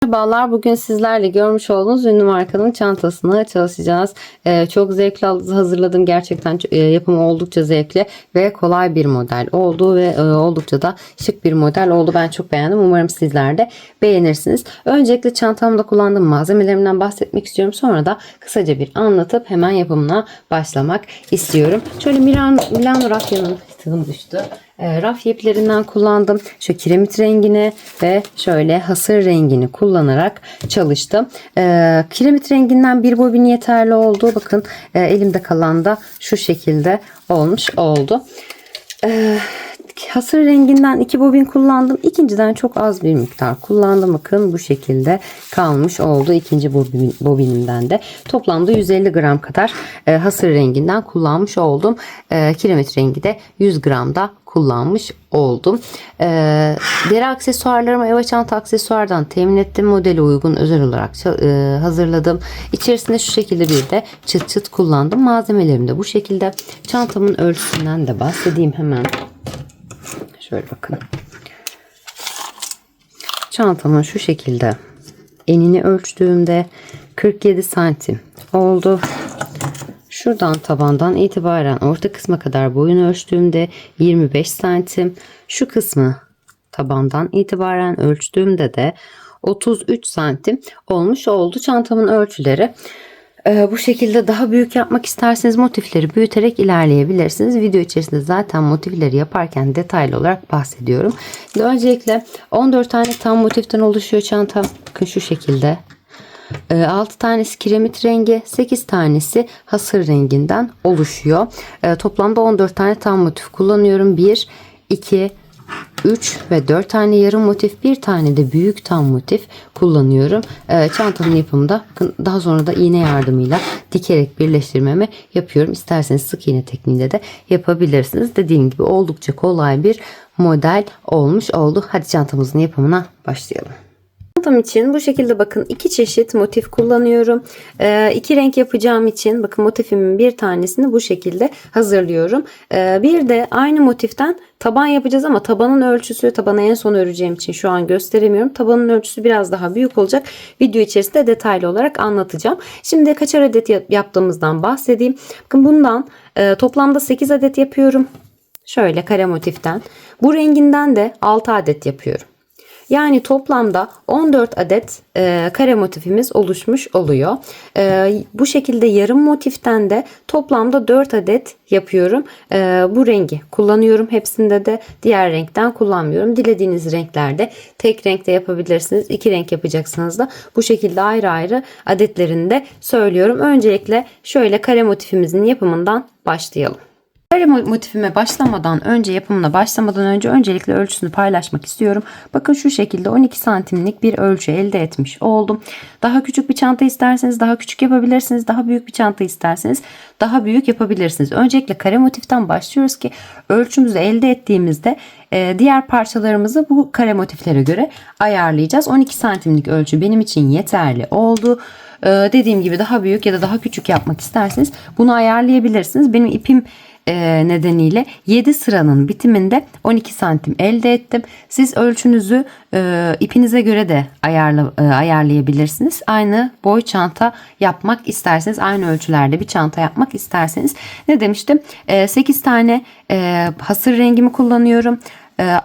Merhabalar, bugün sizlerle görmüş olduğunuz ünlü markanın çantasını çalışacağız. Çok zevkli hazırladım. Gerçekten yapımı oldukça zevkli ve kolay bir model oldu ve oldukça da şık bir model oldu. Ben çok beğendim. Umarım sizler de beğenirsiniz. Öncelikle çantamda kullandığım malzemelerimden bahsetmek istiyorum. Sonra da kısaca bir anlatıp hemen yapımına başlamak istiyorum. Şöyle Milano rafyanın tığım düştü. Raf iplerinden kullandım. Şu kiremit rengini ve şöyle hasır rengini kullanarak çalıştım. Kiremit renginden bir bobin yeterli oldu. Bakın elimde kalan da şu şekilde olmuş oldu. Hasır renginden 2 bobin kullandım. İkinciden çok az bir miktar kullandım. Bakın bu şekilde kalmış oldu. İkinci bobininden de toplamda 150 gram kadar hasır renginden kullanmış oldum. Kiremit rengi de 100 gram da kullanmış oldum. Deri aksesuarlarımı Eva Çanta Aksesuar'dan temin ettim. Modele uygun özel olarak hazırladım. İçerisinde şu şekilde bir de çıt çıt kullandım. Malzemelerim de bu şekilde. Çantamın ölçüsünden de bahsedeyim hemen. Şöyle bakın. Çantamın şu şekilde enini ölçtüğümde 47 santim oldu. Şuradan tabandan itibaren orta kısma kadar boyunu ölçtüğümde 25 santim. Şu kısmı tabandan itibaren ölçtüğümde de 33 santim olmuş oldu çantamın ölçüleri. Bu şekilde daha büyük yapmak isterseniz motifleri büyüterek ilerleyebilirsiniz. Video içerisinde zaten motifleri yaparken detaylı olarak bahsediyorum. Şimdi öncelikle 14 tane tam motiften oluşuyor çantam. Bakın şu şekilde. 6 tanesi kiremit rengi, 8 tanesi hasır renginden oluşuyor. Toplamda 14 tane tam motif kullanıyorum. 1, 2, 3 ve 4 tane yarım motif, bir tane de büyük tam motif kullanıyorum. Çantanın yapımında daha sonra da iğne yardımıyla dikerek birleştirmemi yapıyorum. İsterseniz sık iğne tekniğinde de yapabilirsiniz. Dediğim gibi oldukça kolay bir model olmuş oldu. Hadi çantamızın yapımına başlayalım. Çantam için bu şekilde bakın 2 çeşit motif kullanıyorum. 2 renk yapacağım için bakın motifimin bir tanesini bu şekilde hazırlıyorum. Bir de aynı motiften taban yapacağız ama tabanın ölçüsü, tabanı en son öreceğim için şu an gösteremiyorum. Tabanın ölçüsü biraz daha büyük olacak. Video içerisinde detaylı olarak anlatacağım. Şimdi kaçar adet yaptığımızdan bahsedeyim. Bakın bundan toplamda 8 adet yapıyorum. Şöyle kare motiften. Bu renginden de 6 adet yapıyorum. Yani toplamda 14 adet kare motifimiz oluşmuş oluyor. Bu şekilde yarım motiften de toplamda 4 adet yapıyorum. Bu rengi kullanıyorum. Hepsinde de diğer renkten kullanmıyorum. Dilediğiniz renklerde tek renkte yapabilirsiniz. 2 renk yapacaksınız da bu şekilde ayrı ayrı adetlerini de söylüyorum. Öncelikle şöyle kare motifimizin yapımından başlayalım. Kare motifime başlamadan önce, yapımına başlamadan önce öncelikle ölçüsünü paylaşmak istiyorum. Bakın şu şekilde 12 santimlik bir ölçü elde etmiş oldum. Daha küçük bir çanta isterseniz daha küçük yapabilirsiniz. Daha büyük bir çanta isterseniz daha büyük yapabilirsiniz. Öncelikle kare motiften başlıyoruz ki ölçümüzü elde ettiğimizde diğer parçalarımızı bu kare motiflere göre ayarlayacağız. 12 santimlik ölçü benim için yeterli oldu. Dediğim gibi daha büyük ya da daha küçük yapmak isterseniz bunu ayarlayabilirsiniz. Benim ipim nedeniyle 7 sıranın bitiminde 12 santim elde ettim. Siz ölçünüzü ipinize göre de ayarlayabilirsiniz. Aynı boy çanta yapmak isterseniz, aynı ölçülerde bir çanta yapmak isterseniz. Ne demiştim? 8 tane hasır rengimi kullanıyorum.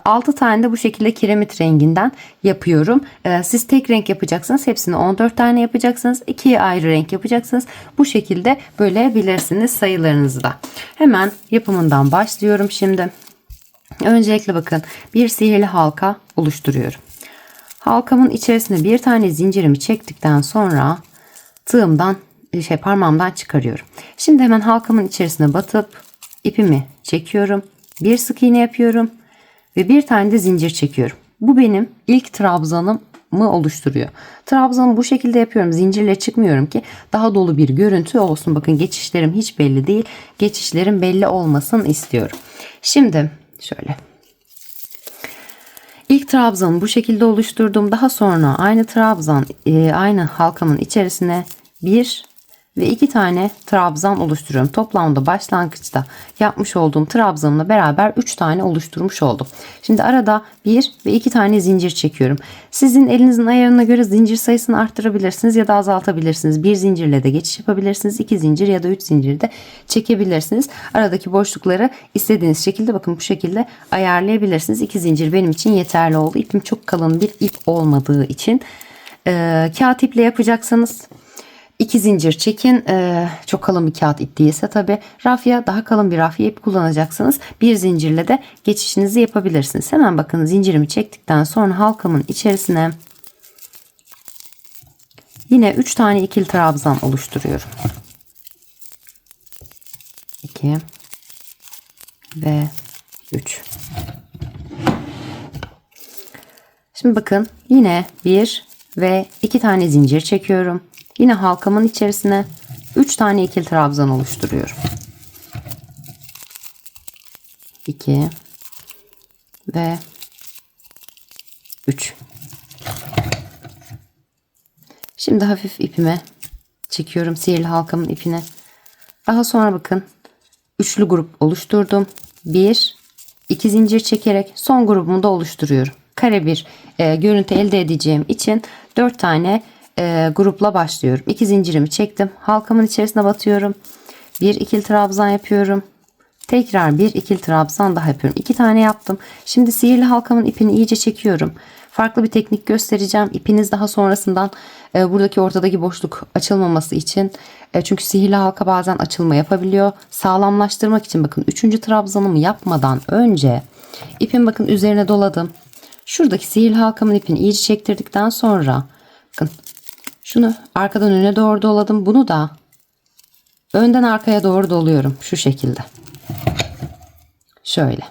6 tane de bu şekilde kiremit renginden yapıyorum. Siz tek renk yapacaksınız. Hepsini 14 tane yapacaksınız. 2 ayrı renk yapacaksınız. Bu şekilde bölebilirsiniz sayılarınızı da. Hemen yapımından başlıyorum şimdi. Öncelikle bakın bir sihirli halka oluşturuyorum. Halkamın içerisine bir tane zincirimi çektikten sonra tığımdan parmağımdan çıkarıyorum. Şimdi hemen halkamın içerisine batıp ipimi çekiyorum. Bir sık iğne yapıyorum. Ve bir tane de zincir çekiyorum. Bu benim ilk trabzanımı oluşturuyor. Trabzanı bu şekilde yapıyorum. Zincirle çıkmıyorum ki daha dolu bir görüntü olsun. Bakın geçişlerim hiç belli değil. Geçişlerim belli olmasın istiyorum. Şimdi şöyle. İlk trabzanı bu şekilde oluşturdum. Daha sonra aynı trabzan, aynı halkamın içerisine bir ve 2 tane trabzan oluşturuyorum. Toplamda başlangıçta yapmış olduğum trabzanımla beraber 3 tane oluşturmuş oldum. Şimdi arada 1 ve 2 tane zincir çekiyorum. Sizin elinizin ayarına göre zincir sayısını arttırabilirsiniz ya da azaltabilirsiniz. Bir zincirle de geçiş yapabilirsiniz. 2 zincir ya da 3 zincir de çekebilirsiniz. Aradaki boşlukları istediğiniz şekilde bakın bu şekilde ayarlayabilirsiniz. 2 zincir benim için yeterli oldu. İpim çok kalın bir ip olmadığı için kağıt iple yapacaksanız 2 zincir çekin. Çok kalın bir kağıt ip değilse tabi rafya, daha kalın bir rafya ip kullanacaksınız. Bir zincirle de geçişinizi yapabilirsiniz. Hemen bakın zincirimi çektikten sonra halkamın içerisine yine 3 tane ikili trabzan oluşturuyorum. 2 ve 3. Şimdi bakın yine 1 ve 2 tane zincir çekiyorum. Yine halkamın içerisine 3 tane ikili trabzan oluşturuyorum. 2 ve 3. Şimdi hafif ipime çekiyorum, sihirli halkamın ipine. Daha sonra bakın üçlü grup oluşturdum. 1 2 zincir çekerek son grubumu da oluşturuyorum. Kare bir görüntü elde edeceğim için 4 tane grupla başlıyorum. 2 zincirimi çektim. Halkamın içerisine batıyorum. 1 ikili trabzan yapıyorum. Tekrar 1 ikili trabzan daha yapıyorum. 2 tane yaptım. Şimdi sihirli halkamın ipini iyice çekiyorum. Farklı bir teknik göstereceğim. İpiniz daha sonrasından buradaki ortadaki boşluk açılmaması için. Çünkü sihirli halka bazen açılma yapabiliyor. Sağlamlaştırmak için bakın 3. trabzanımı yapmadan önce ipin bakın üzerine doladım. Şuradaki sihirli halkamın ipini iyice çektirdikten sonra bakın şunu arkadan öne doğru doladım. Bunu da önden arkaya doğru doluyorum. Şu şekilde. Şöyle.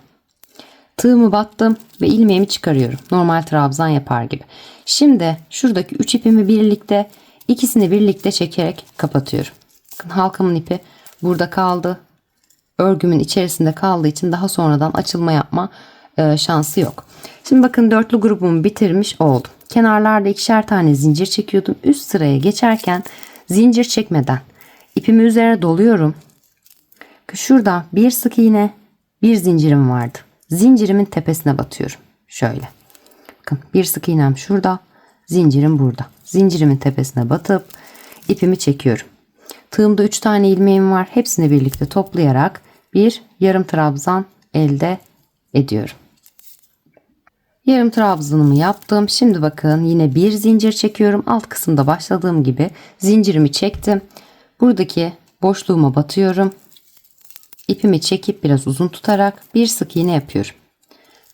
Tığımı battım ve ilmeğimi çıkarıyorum. Normal trabzan yapar gibi. Şimdi şuradaki 3 ipimi birlikte, ikisini birlikte çekerek kapatıyorum. Bakın halkamın ipi burada kaldı. Örgümün içerisinde kaldığı için daha sonradan açılma yapma şansı yok. Şimdi bakın dörtlü grubumu bitirmiş oldum. Kenarlarda 2'şer tane zincir çekiyordum. Üst sıraya geçerken zincir çekmeden ipimi üzerine doluyorum. Şurada bir sık iğne, bir zincirim vardı. Zincirimin tepesine batıyorum. Şöyle. Bakın bir sık iğnem şurada, zincirim burada. Zincirimin tepesine batıp ipimi çekiyorum. Tığımda 3 tane ilmeğim var. Hepsini birlikte toplayarak bir yarım trabzan elde ediyorum. Yarım trabzanımı yaptım. Şimdi bakın yine bir zincir çekiyorum. Alt kısımda başladığım gibi zincirimi çektim. Buradaki boşluğuma batıyorum. İpimi çekip biraz uzun tutarak bir sık iğne yapıyorum.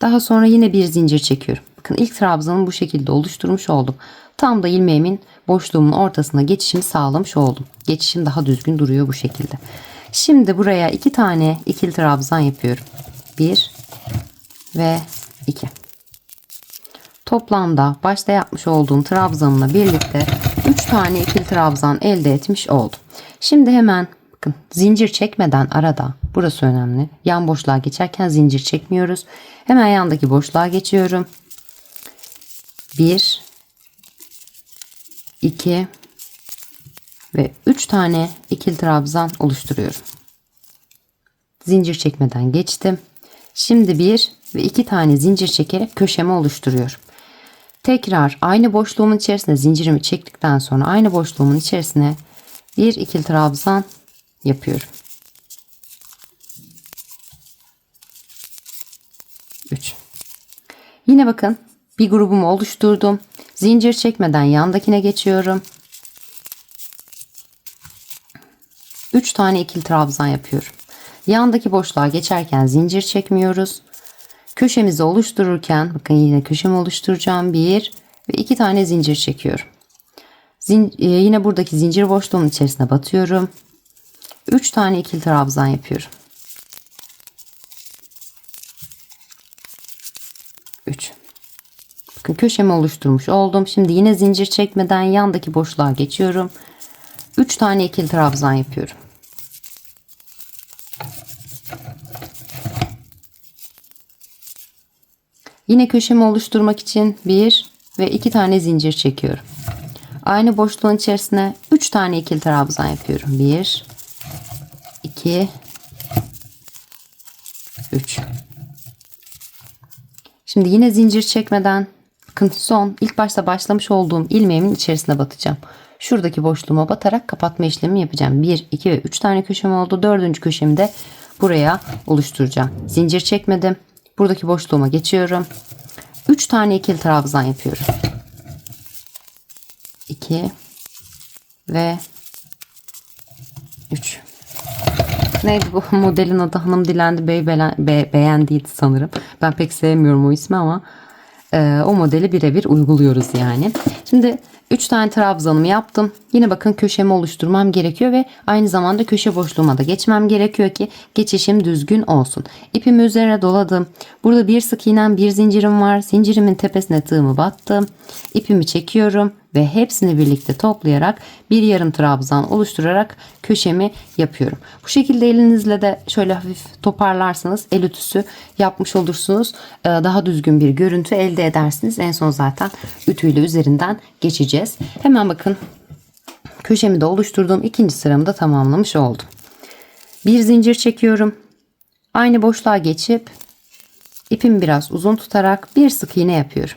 Daha sonra yine bir zincir çekiyorum. Bakın ilk trabzanımı bu şekilde oluşturmuş oldum. Tam da ilmeğimin boşluğumun ortasına geçişimi sağlamış oldum. Geçişim daha düzgün duruyor bu şekilde. Şimdi buraya 2 tane ikili trabzan yapıyorum. 1 ve 2. Toplamda başta yapmış olduğum trabzanımla birlikte 3 tane ikili trabzan elde etmiş oldum. Şimdi hemen bakın zincir çekmeden arada, burası önemli. Yan boşluğa geçerken zincir çekmiyoruz. Hemen yandaki boşluğa geçiyorum. 1 2 ve 3 tane ikili trabzan oluşturuyorum. Zincir çekmeden geçtim. Şimdi 1 ve 2 tane zincir çekerek köşemi oluşturuyorum. Tekrar aynı boşluğumun içerisine zincirimi çektikten sonra aynı boşluğumun içerisine bir ikili trabzan yapıyorum. 3. Yine bakın bir grubumu oluşturdum. Zincir çekmeden yandakine geçiyorum. 3 tane ikili trabzan yapıyorum. Yandaki boşluğa geçerken zincir çekmiyoruz. Köşemizi oluştururken bakın yine köşemi oluşturacağım. 1 ve 2 tane zincir çekiyorum. Yine buradaki zincir boşluğunun içerisine batıyorum. 3 tane ikili trabzan yapıyorum. 3. Bakın köşemi oluşturmuş oldum. Şimdi yine zincir çekmeden yandaki boşluğa geçiyorum. 3 tane ikili trabzan yapıyorum. Yine köşemi oluşturmak için 1 ve 2 tane zincir çekiyorum. Aynı boşluğun içerisine 3 tane ikili trabzan yapıyorum. 1 2 3. Şimdi yine zincir çekmeden bakın son ilk başta başlamış olduğum ilmeğimin içerisine batacağım. Şuradaki boşluğuma batarak kapatma işlemi yapacağım. 1 2 ve 3 tane köşem oldu. 4. köşemi de buraya oluşturacağım. Zincir çekmedim. Buradaki boşluğuma geçiyorum. 3 tane ikili trabzan yapıyorum. 2 ve 3. Neydi bu modelin adı? Hanım Dilendi Bey beğendiydi sanırım. Ben pek sevmiyorum o ismi ama o modeli birebir uyguluyoruz yani. Şimdi 3 tane trabzanımı yaptım. Yine bakın köşemi oluşturmam gerekiyor ve aynı zamanda köşe boşluğuma da geçmem gerekiyor ki geçişim düzgün olsun. İpimi üzerine doladım. Burada bir sık iğnem, bir zincirim var. Zincirimin tepesine tığımı battım. İpimi çekiyorum ve hepsini birlikte toplayarak bir yarım trabzan oluşturarak köşemi yapıyorum. Bu şekilde elinizle de şöyle hafif toparlarsanız el ütüsü yapmış olursunuz. Daha düzgün bir görüntü elde edersiniz. En son zaten ütüyle üzerinden geçeceğiz. Hemen bakın köşemi de oluşturduğum ikinci sıramı da tamamlamış oldum. Bir zincir çekiyorum. Aynı boşluğa geçip ipimi biraz uzun tutarak bir sık iğne yapıyorum.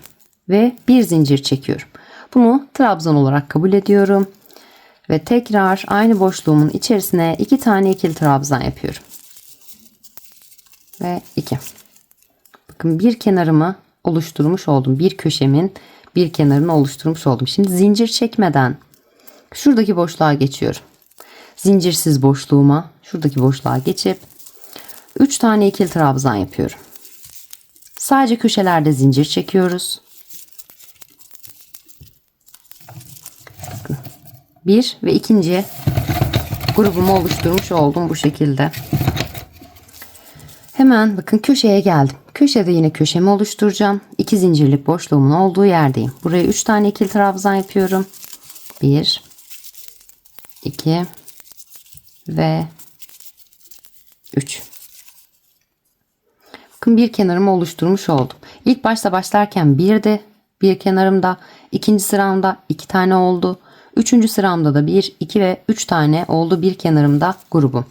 Ve bir zincir çekiyorum. Bunu trabzan olarak kabul ediyorum. Ve tekrar aynı boşluğumun içerisine 2 tane ikili trabzan yapıyorum. Ve 2. Bakın bir kenarımı oluşturmuş oldum. Bir köşemin bir kenarını oluşturmuş oldum. Şimdi zincir çekmeden şuradaki boşluğa geçiyorum. Zincirsiz boşluğuma şuradaki boşluğa geçip 3 tane ikili trabzan yapıyorum. Sadece köşelerde zincir çekiyoruz. Bir ve ikinci grubumu oluşturmuş oldum bu şekilde. Hemen bakın köşeye geldim. Köşede yine köşemi oluşturacağım. 2 zincirlik boşluğumun olduğu yerdeyim. Buraya 3 tane ikili trabzan yapıyorum. 1 2 ve 3. Bakın bir kenarımı oluşturmuş oldum. İlk başta başlarken bir kenarımda, ikinci sıramda 2 tane oldu. Üçüncü sıramda da 1, 2 ve 3 tane oldu bir kenarımda grubum.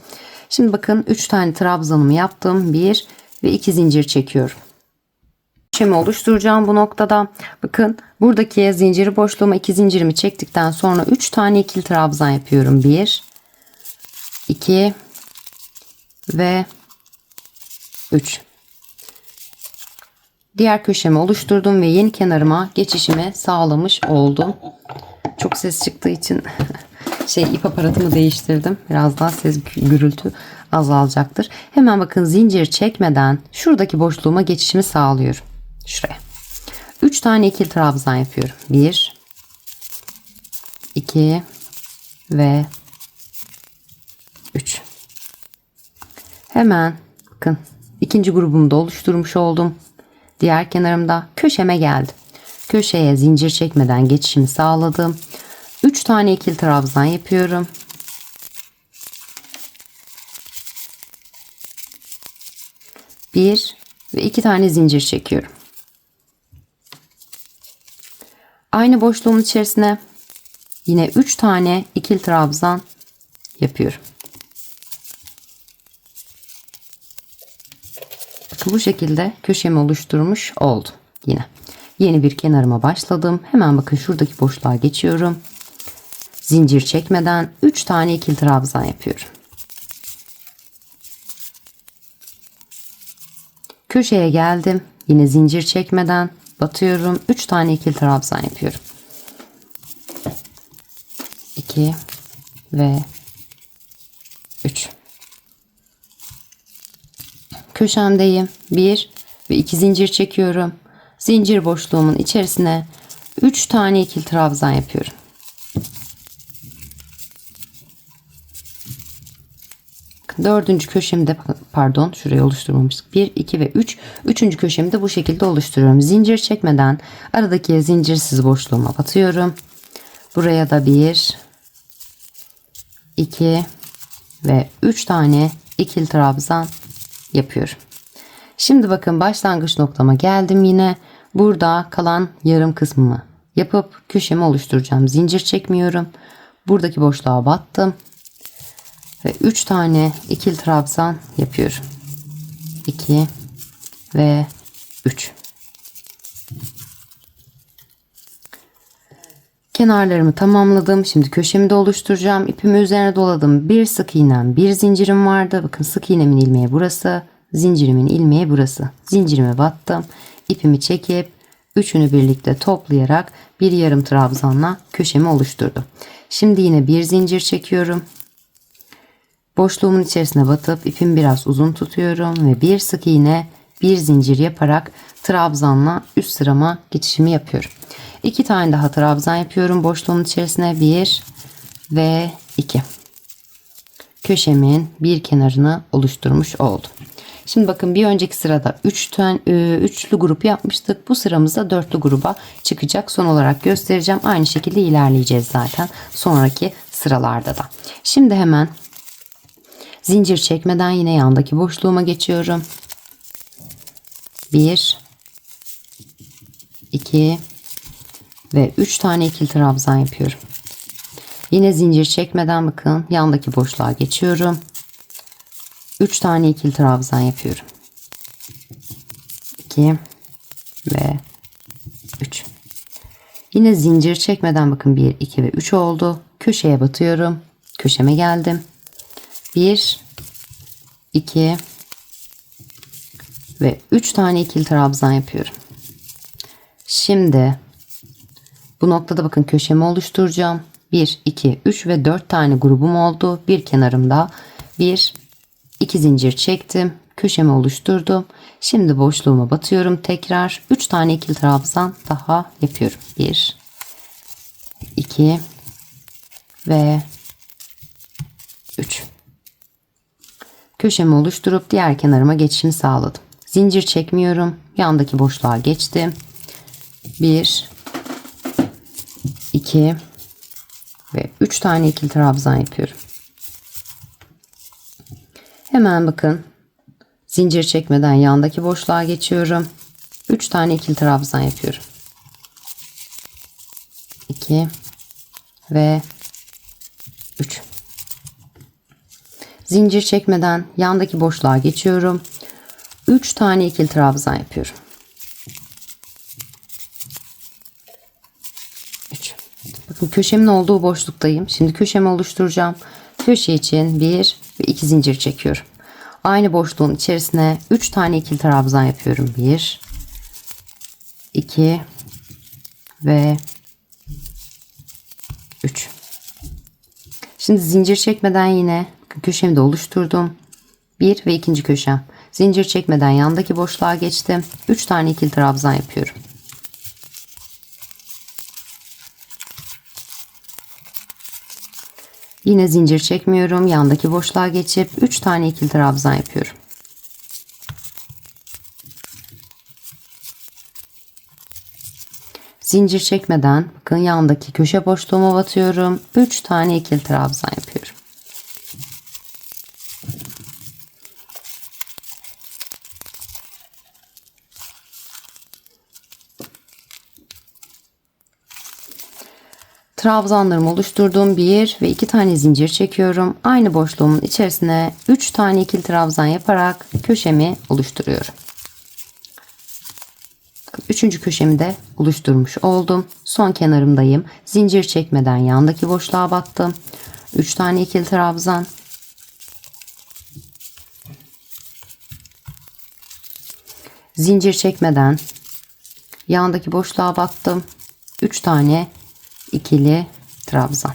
Şimdi bakın 3 tane trabzanımı yaptım. 1 ve 2 zincir çekiyorum. Köşemi oluşturacağım bu noktada. Bakın buradaki zinciri boşluğuma 2 zincirimi çektikten sonra 3 tane ikili trabzan yapıyorum. 1 2 ve 3. Diğer köşemi oluşturdum ve yeni kenarıma geçişimi sağlamış oldum. Çok ses çıktığı için ip aparatımı değiştirdim. Biraz daha ses gürültü azalacaktır. Hemen bakın zincir çekmeden şuradaki boşluğuma geçişimi sağlıyorum. Şuraya. 3 tane ikili trabzan yapıyorum. 1 2 ve 3. Hemen bakın ikinci grubumu da oluşturmuş oldum. Diğer kenarımda köşeme geldim. Köşeye zincir çekmeden geçişimi sağladım. 3 tane ikili trabzan yapıyorum. Bir ve 2 tane zincir çekiyorum. Aynı boşluğun içerisine yine 3 tane ikili trabzan yapıyorum. Bu şekilde köşemi oluşturmuş oldum. Yine yeni bir kenarıma başladım. Hemen bakın şuradaki boşluğa geçiyorum. Zincir çekmeden 3 tane ikili trabzan yapıyorum. Köşeye geldim. Yine zincir çekmeden batıyorum. 3 tane ikili trabzan yapıyorum. 2 ve 3. Köşemdeyim. 1 ve 2 zincir çekiyorum. Zincir boşluğumun içerisine 3 tane ikili trabzan yapıyorum. Dördüncü köşemde şurayı oluşturmamıştık. 1, 2 ve 3. Üçüncü köşemi de bu şekilde oluşturuyorum. Zincir çekmeden aradaki zincirsiz boşluğuma batıyorum. Buraya da 1, 2 ve 3 tane ikili trabzan yapıyorum. Şimdi bakın başlangıç noktama geldim yine. Burada kalan yarım kısmımı yapıp köşemi oluşturacağım. Zincir çekmiyorum. Buradaki boşluğa battım. Ve 3 tane ikili trabzan yapıyorum. 2 ve 3. Kenarlarımı tamamladım. Şimdi köşemi de oluşturacağım. İpimi üzerine doladım. Bir sık iğnem, bir zincirim vardı. Bakın sık iğnemin ilmeği burası. Zincirimin ilmeği burası. Zincirime battım. İpimi çekip üçünü birlikte toplayarak bir yarım trabzanla köşemi oluşturdum. Şimdi yine bir zincir çekiyorum. Boşluğumun içerisine batıp ipimi biraz uzun tutuyorum ve bir sık iğne, bir zincir yaparak trabzanla üst sırama geçişimi yapıyorum. 2 tane daha trabzan yapıyorum boşluğumun içerisine, 1 ve 2. Köşemin bir kenarını oluşturmuş oldum. Şimdi bakın, bir önceki sırada 3 tane üçlü grup yapmıştık. Bu sıramızda dörtlü gruba çıkacak. Son olarak göstereceğim. Aynı şekilde ilerleyeceğiz zaten sonraki sıralarda da. Şimdi hemen zincir çekmeden yine yandaki boşluğuma geçiyorum. 1 2 ve 3 tane ikili trabzan yapıyorum. Yine zincir çekmeden bakın yandaki boşluğa geçiyorum. 3 tane ikili trabzan yapıyorum. 2 ve 3. Yine zincir çekmeden bakın 1 2 ve 3 oldu. Köşeye batıyorum. Köşeme geldim. 1 2 ve 3 tane ikili trabzan yapıyorum. Şimdi bu noktada bakın köşemi oluşturacağım. 1 2 3 ve 4 tane grubum oldu. Bir kenarımda 1 2 zincir çektim. Köşemi oluşturdum. Şimdi boşluğuma batıyorum. Tekrar 3 tane ikili trabzan daha yapıyorum. 1 2 ve 3. Köşemi oluşturup diğer kenarıma geçişimi sağladım. Zincir çekmiyorum. Yandaki boşluğa geçtim. 1 2 ve 3 tane ikili trabzan yapıyorum. Hemen bakın zincir çekmeden yandaki boşluğa geçiyorum. 3 tane ikili trabzan yapıyorum. 2 ve 3. Zincir çekmeden yandaki boşluğa geçiyorum. 3 tane ikili trabzan yapıyorum. 3. Bakın köşemin olduğu boşluktayım. Şimdi köşemi oluşturacağım. Köşe için 1 ve 2 zincir çekiyorum. Aynı boşluğun içerisine 3 tane ikili trabzan yapıyorum. 1 2 ve 3. Şimdi zincir çekmeden yine köşemi de oluşturdum. 1 ve 2. köşem. Zincir çekmeden yandaki boşluğa geçtim. 3 tane ikili trabzan yapıyorum. Yine zincir çekmiyorum. Yandaki boşluğa geçip 3 tane ikili trabzan yapıyorum. Zincir çekmeden bakın yandaki köşe boşluğuma batıyorum. 3 tane ikili trabzan yapıyorum. Trabzanlarımı oluşturdum. 1 ve 2 tane zincir çekiyorum. Aynı boşluğumun içerisine 3 tane ikili trabzan yaparak köşemi oluşturuyorum. 3. köşemi de oluşturmuş oldum. Son kenarımdayım. Zincir çekmeden yandaki boşluğa battım. 3 tane ikili trabzan. Zincir çekmeden yandaki boşluğa battım. 3 tane ikili trabzan.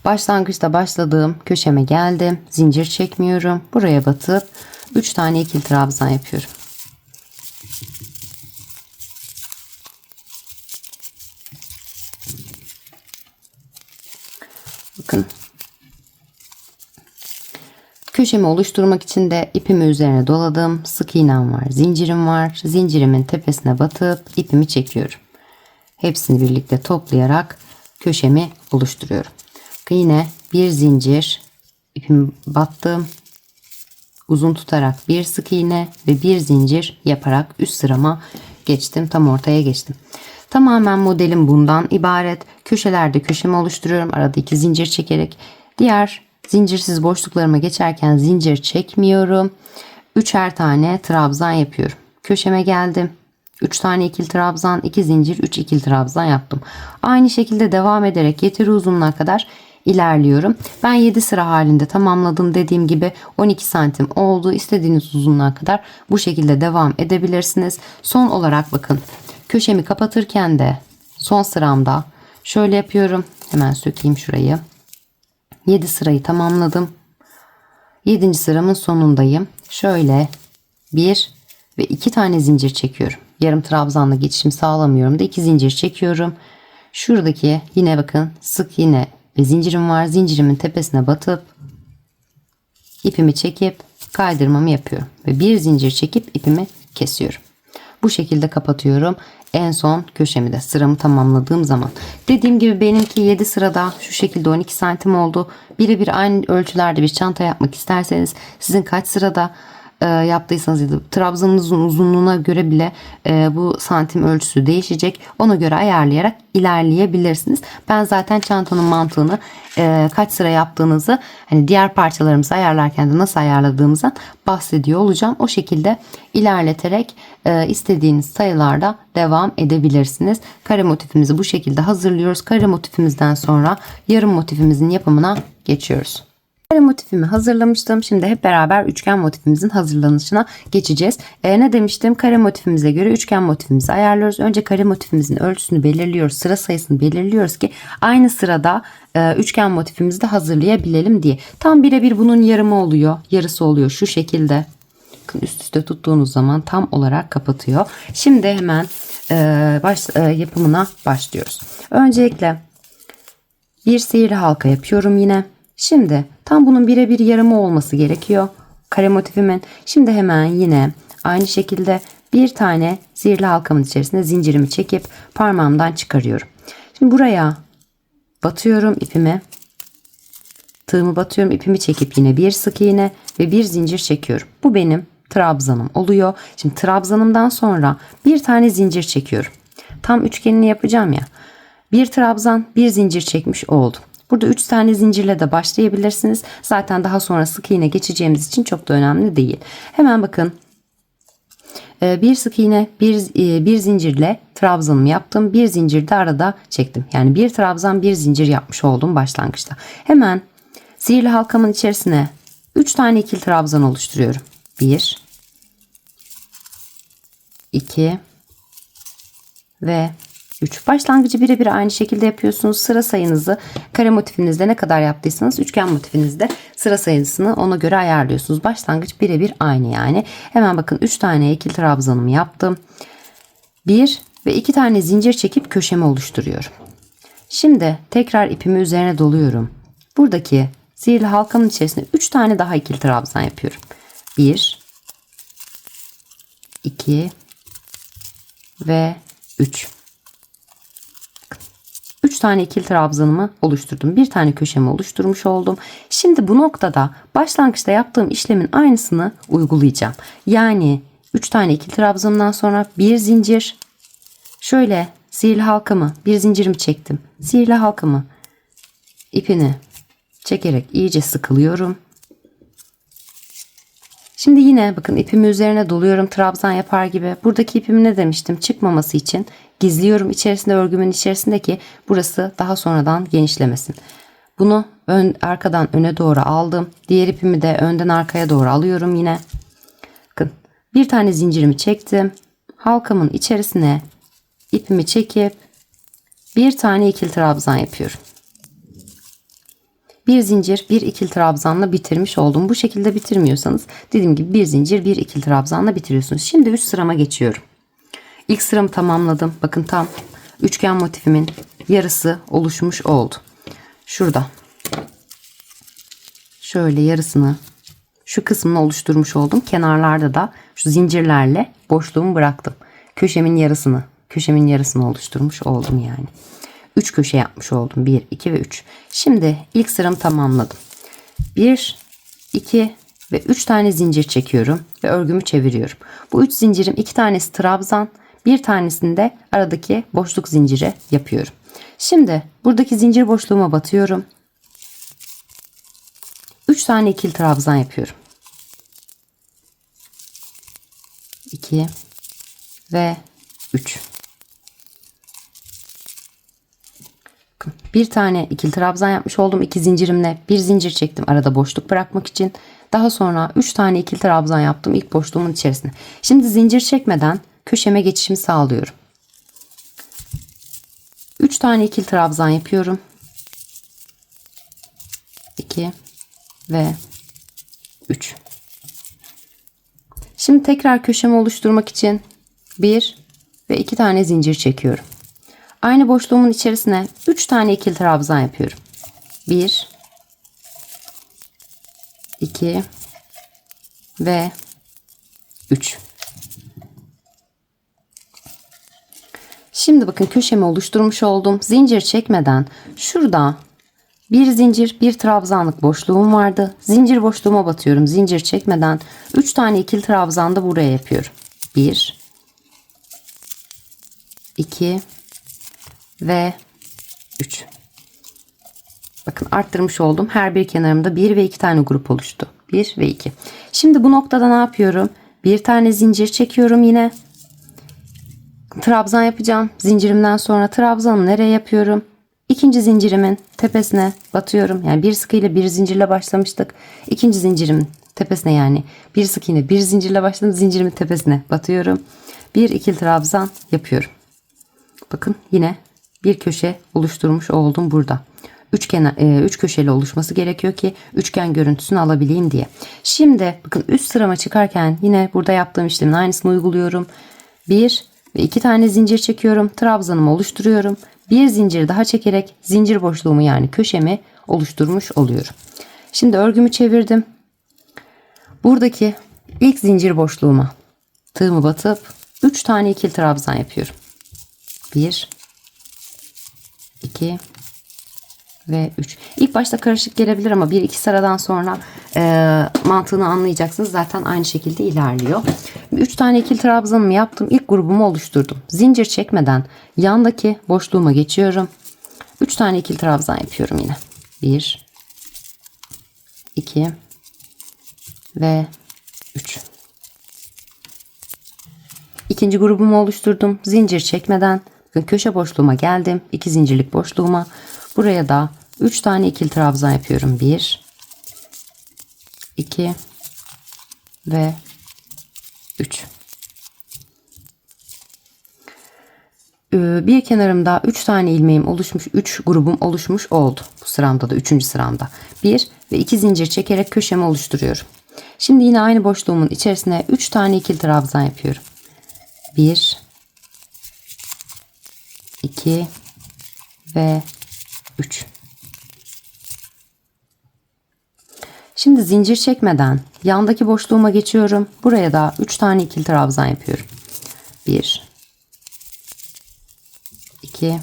Başlangıçta başladığım köşeme geldim. Zincir çekmiyorum. Buraya batıp 3 tane ikili trabzan yapıyorum. Bakın. Köşemi oluşturmak için de ipimi üzerine doladım. Sık iğnem var, zincirim var. Zincirimin tepesine batıp ipimi çekiyorum. Hepsini birlikte toplayarak köşemi oluşturuyorum. Yine bir zincir, ipimi battım. uzun tutarak bir sık iğne ve bir zincir yaparak üst sırama geçtim. Tam ortaya geçtim. Tamamen modelim bundan ibaret. Köşelerde köşemi oluşturuyorum. Arada 2 zincir çekerek. Diğer zincirsiz boşluklarıma geçerken zincir çekmiyorum. 3'er tane trabzan yapıyorum. Köşeme geldim. 3 tane ikili trabzan, 2 zincir, 3 ikili trabzan yaptım. Aynı şekilde devam ederek yeteri uzunluğa kadar ilerliyorum. Ben 7 sıra halinde tamamladım. Dediğim gibi 12 santim oldu. İstediğiniz uzunluğa kadar bu şekilde devam edebilirsiniz. Son olarak bakın. Köşemi kapatırken de son sıramda şöyle yapıyorum. Hemen sökeyim şurayı. 7 sırayı tamamladım. 7. sıramın sonundayım. Şöyle 1 ve 2 tane zincir çekiyorum. Yarım trabzanla geçişimi sağlamıyorum da 2 zincir çekiyorum. Şuradaki yine bakın sık iğne ve zincirim var. Zincirimin tepesine batıp ipimi çekip kaydırmamı yapıyorum. Ve bir zincir çekip ipimi kesiyorum. Bu şekilde kapatıyorum. En son köşemi de sıramı tamamladığım zaman. Dediğim gibi benimki 7 sırada şu şekilde 12 santim oldu. Birebir aynı ölçülerde bir çanta yapmak isterseniz sizin kaç sırada yaptıysanız ya da trabzanınızın uzunluğuna göre bile bu santim ölçüsü değişecek. Ona göre ayarlayarak ilerleyebilirsiniz. Ben zaten çantanın mantığını kaç sıra yaptığınızı hani diğer parçalarımızı ayarlarken de nasıl ayarladığımızdan bahsediyor olacağım. O şekilde ilerleterek istediğiniz sayılarda devam edebilirsiniz. Kare motifimizi bu şekilde hazırlıyoruz. Kare motifimizden sonra yarım motifimizin yapımına geçiyoruz. Kare motifimi hazırlamıştım. Şimdi hep beraber üçgen motifimizin hazırlanışına geçeceğiz. Ne demiştim? Kare motifimize göre üçgen motifimizi ayarlıyoruz. Önce kare motifimizin ölçüsünü belirliyoruz. Sıra sayısını belirliyoruz ki aynı sırada üçgen motifimizi de hazırlayabilelim diye. Tam birebir bunun yarımı oluyor. Yarısı oluyor şu şekilde. Üst üste tuttuğunuz zaman tam olarak kapatıyor. Şimdi hemen yapımına başlıyoruz. Öncelikle bir sihirli halka yapıyorum yine. Şimdi tam bunun birebir yarımı olması gerekiyor kare motifimin. Şimdi hemen yine aynı şekilde bir tane sihirli halkamın içerisine zincirimi çekip parmağımdan çıkarıyorum. Şimdi buraya batıyorum ipimi. Tığımı batıyorum, ipimi çekip yine bir sık iğne ve bir zincir çekiyorum. Bu benim trabzanım oluyor. Şimdi trabzanımdan sonra bir tane zincir çekiyorum. Tam üçgenini yapacağım ya. Bir trabzan, bir zincir çekmiş oldum. Burada 3 tane zincirle de başlayabilirsiniz. Zaten daha sonra sık iğne geçeceğimiz için çok da önemli değil. Hemen bakın. Bir sık iğne, bir zincirle trabzanımı yaptım. Bir zincir de arada çektim. Yani bir trabzan, bir zincir yapmış oldum başlangıçta. Hemen sihirli halkamın içerisine 3 tane ikili trabzan oluşturuyorum. 1 2 ve 3. Başlangıcı birebir aynı şekilde yapıyorsunuz. Sıra sayınızı kare motifinizde ne kadar yaptıysanız üçgen motifinizde sıra sayısını ona göre ayarlıyorsunuz. Başlangıç birebir aynı yani. Hemen bakın 3 tane ikili trabzanımı yaptım. 1 ve 2 tane zincir çekip köşemi oluşturuyorum. Şimdi tekrar ipimi üzerine doluyorum. Buradaki sihirli halkamın içerisine 3 tane daha ikili trabzan yapıyorum. 1 2 ve 3. 3 tane ikili trabzanımı oluşturdum. Bir tane köşemi oluşturmuş oldum. Şimdi bu noktada başlangıçta yaptığım işlemin aynısını uygulayacağım. Yani 3 tane ikili trabzanımdan sonra bir zincir. Şöyle sihirli halkamı, bir zincirimi çektim. Sihirli halkamı ipini çekerek iyice sıkılıyorum. Şimdi yine bakın ipimi üzerine doluyorum trabzan yapar gibi. Buradaki ipimi ne demiştim? Çıkmaması için gizliyorum içerisinde, örgümün içerisindeki burası daha sonradan genişlemesin. Bunu arkadan öne doğru aldım. Diğer ipimi de önden arkaya doğru alıyorum yine. Bakın bir tane zincirimi çektim. Halkamın içerisine ipimi çekip bir tane ikili trabzan yapıyorum. Bir zincir, bir ikili trabzanla bitirmiş oldum. Bu şekilde bitirmiyorsanız dediğim gibi bir zincir, bir ikili trabzanla bitiriyorsunuz. Şimdi 3 sırama geçiyorum. İlk sıramı tamamladım. Bakın tam üçgen motifimin yarısı oluşmuş oldu. Şurada. Şöyle yarısını şu kısmını oluşturmuş oldum. Kenarlarda da şu zincirlerle boşluğumu bıraktım. Köşemin yarısını oluşturmuş oldum yani. 3 köşe yapmış oldum. 1, 2 ve 3. Şimdi ilk sıramı tamamladım. 1, 2 ve 3 tane zincir çekiyorum ve örgümü çeviriyorum. Bu 3 zincirim 2 tanesi trabzan, bir tanesini de aradaki boşluk zincire yapıyorum. Şimdi buradaki zincir boşluğuma batıyorum. 3 tane ikili trabzan yapıyorum. 2 ve 3. Bir tane ikili trabzan yapmış oldum. 2 zincirimle bir zincir çektim arada boşluk bırakmak için. Daha sonra 3 tane ikili trabzan yaptım ilk boşluğumun içerisine. Şimdi zincir çekmeden köşeme geçişimi sağlıyorum. 3 tane ikili trabzan yapıyorum. 2 ve 3. Şimdi tekrar köşemi oluşturmak için 1 ve 2 tane zincir çekiyorum. Aynı boşluğumun içerisine 3 tane ikili trabzan yapıyorum. 1 2 ve 3. Şimdi bakın köşemi oluşturmuş oldum. Zincir çekmeden şurada bir zincir, bir trabzanlık boşluğum vardı. Zincir boşluğuma batıyorum. Zincir çekmeden 3 tane ikili trabzan da buraya yapıyorum. 1 2 ve 3. Bakın arttırmış oldum. Her bir kenarımda 1 ve 2 tane grup oluştu. 1 ve 2. Şimdi bu noktada ne yapıyorum? Bir tane zincir çekiyorum yine. Trabzan yapacağım. Zincirimden sonra trabzanı nereye yapıyorum? İkinci zincirimin tepesine batıyorum. Yani bir sık ile bir zincirle başlamıştık. İkinci zincirimin tepesine, yani bir sık iğne bir zincirle başladım. Zincirimin tepesine batıyorum. Bir ikili trabzan yapıyorum. Bakın yine bir köşe oluşturmuş oldum burada. Üç köşeli oluşması gerekiyor ki üçgen görüntüsünü alabileyim diye. Şimdi bakın üst sırama çıkarken yine burada yaptığım işlemin aynısını uyguluyorum. 1 ve 2 tane zincir çekiyorum. Trabzanımı oluşturuyorum. Bir zincir daha çekerek zincir boşluğumu, yani köşemi oluşturmuş oluyorum. Şimdi örgümü çevirdim. Buradaki ilk zincir boşluğuma tığımı batıp 3 tane ikili trabzan yapıyorum. 1 2 ve 3. İlk başta karışık gelebilir ama 1-2 sıradan sonra mantığını anlayacaksınız. Zaten aynı şekilde ilerliyor. 3 tane ikili trabzanımı yaptım. İlk grubumu oluşturdum. Zincir çekmeden yandaki boşluğuma geçiyorum. 3 tane ikili trabzan yapıyorum yine. 1 2 ve 3. İkinci grubumu oluşturdum. Zincir çekmeden köşe boşluğuma geldim. 2 zincirlik boşluğuma. Buraya da 3 tane ikili trabzan yapıyorum. 1 2 ve 3. Bir kenarımda 3 tane ilmeğim oluşmuş, 3 grubum oluşmuş oldu. Bu sıramda da 3. sıramda 1 ve 2 zincir çekerek köşemi oluşturuyorum. Şimdi yine aynı boşluğumun içerisine 3 tane ikili trabzan yapıyorum. 1 2 ve 3. Şimdi zincir çekmeden yandaki boşluğuma geçiyorum. Buraya da 3 tane ikili trabzan yapıyorum. 1 2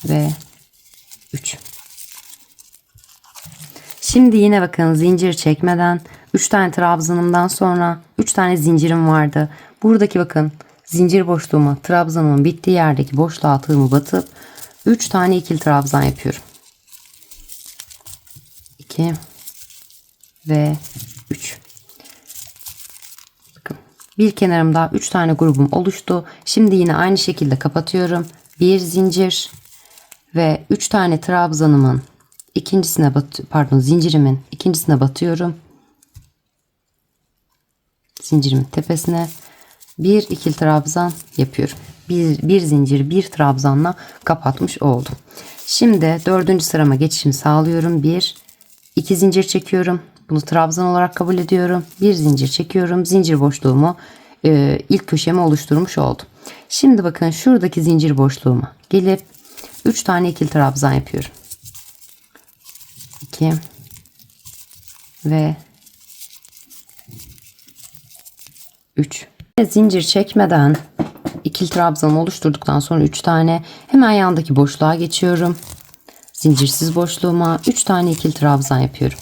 ve 3. Şimdi yine bakın zincir çekmeden 3 tane trabzanımdan sonra 3 tane zincirim vardı. Buradaki bakın zincir boşluğuma, trabzanımın bittiği yerdeki boşluğa tığımı batıp 3 tane ikili trabzan yapıyorum. 2 ve 3. Bakın bir kenarımda 3 tane grubum oluştu. Şimdi yine aynı şekilde kapatıyorum. Bir zincir ve 3 tane trabzanımın zincirimin ikincisine batıyorum. Zincirimin tepesine bir ikili trabzan yapıyorum. Bir zincir bir trabzanla kapatmış oldum. Şimdi 4. sırama geçişimi sağlıyorum. 2 zincir çekiyorum. Bunu trabzan olarak kabul ediyorum. Bir zincir çekiyorum. Zincir boşluğumu ilk köşemi oluşturmuş oldum. Şimdi bakın şuradaki zincir boşluğuma gelip 3 tane ikili trabzan yapıyorum. 2 ve 3. Zincir çekmeden ikili trabzanı oluşturduktan sonra 3 tane hemen yandaki boşluğa geçiyorum. Zincirsiz boşluğuma 3 tane ikili trabzan yapıyorum.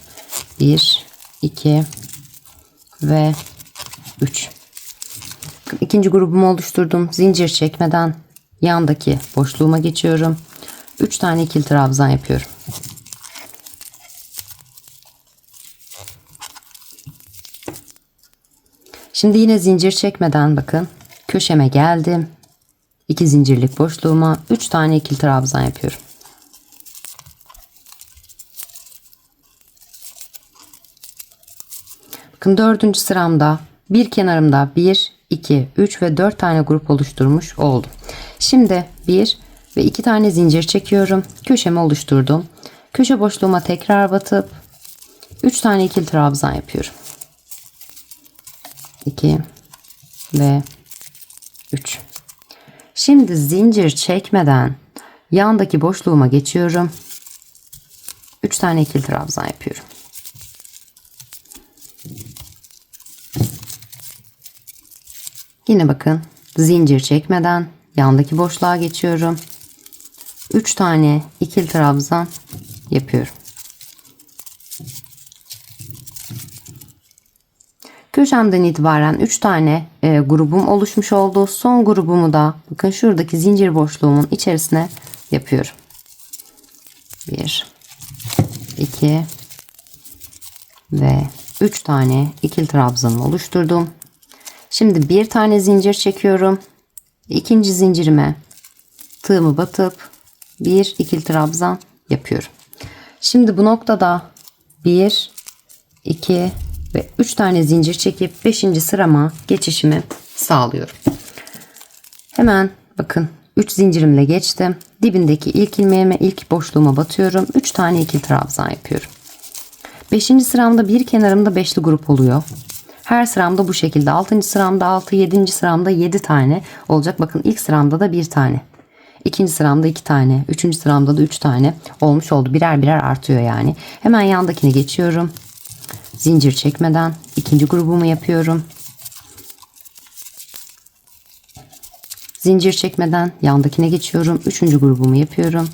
1 2 ve 3. İkinci grubumu oluşturdum. Zincir çekmeden yandaki boşluğuma geçiyorum. 3 tane ikili trabzan yapıyorum. Şimdi yine zincir çekmeden bakın köşeme geldim. 2 zincirlik boşluğuma 3 tane ikili trabzan yapıyorum. Bakın 4. sıramda bir kenarımda 1, 2, 3 ve 4 tane grup oluşturmuş oldum. Şimdi 1 ve 2 tane zincir çekiyorum. Köşemi oluşturdum. Köşe boşluğuma tekrar batıp 3 tane ikili trabzan yapıyorum. 2 ve 3. Şimdi zincir çekmeden yandaki boşluğuma geçiyorum. 3 tane ikili trabzan yapıyorum. Yine bakın zincir çekmeden yandaki boşluğa geçiyorum. 3 tane ikili trabzan yapıyorum. Köşemden itibaren 3 tane grubum oluşmuş oldu. Son grubumu da bakın şuradaki zincir boşluğumun içerisine yapıyorum. 1, 2 ve 3 tane ikili trabzanımı oluşturdum. Şimdi bir tane zincir çekiyorum. İkinci zincirime tığımı batıp bir ikili trabzan yapıyorum. Şimdi bu noktada 1, 2 ve 3 tane zincir çekip 5. sırama geçişimi sağlıyorum. Hemen bakın 3 zincirimle geçtim. Dibindeki ilk ilmeğime, ilk boşluğuma batıyorum. 3 tane ikili trabzan yapıyorum. 5. sıramda bir kenarımda beşli grup oluyor. Her sıramda bu şekilde. 6. sıramda 6, 7. sıramda 7 tane olacak. Bakın ilk sıramda da 1 tane. 2. sıramda 2 tane. 3. sıramda da 3 tane olmuş oldu. Birer birer artıyor yani. Hemen yandakine geçiyorum. Zincir çekmeden ikinci grubumu yapıyorum. Zincir çekmeden yandakine geçiyorum. 3. grubumu yapıyorum.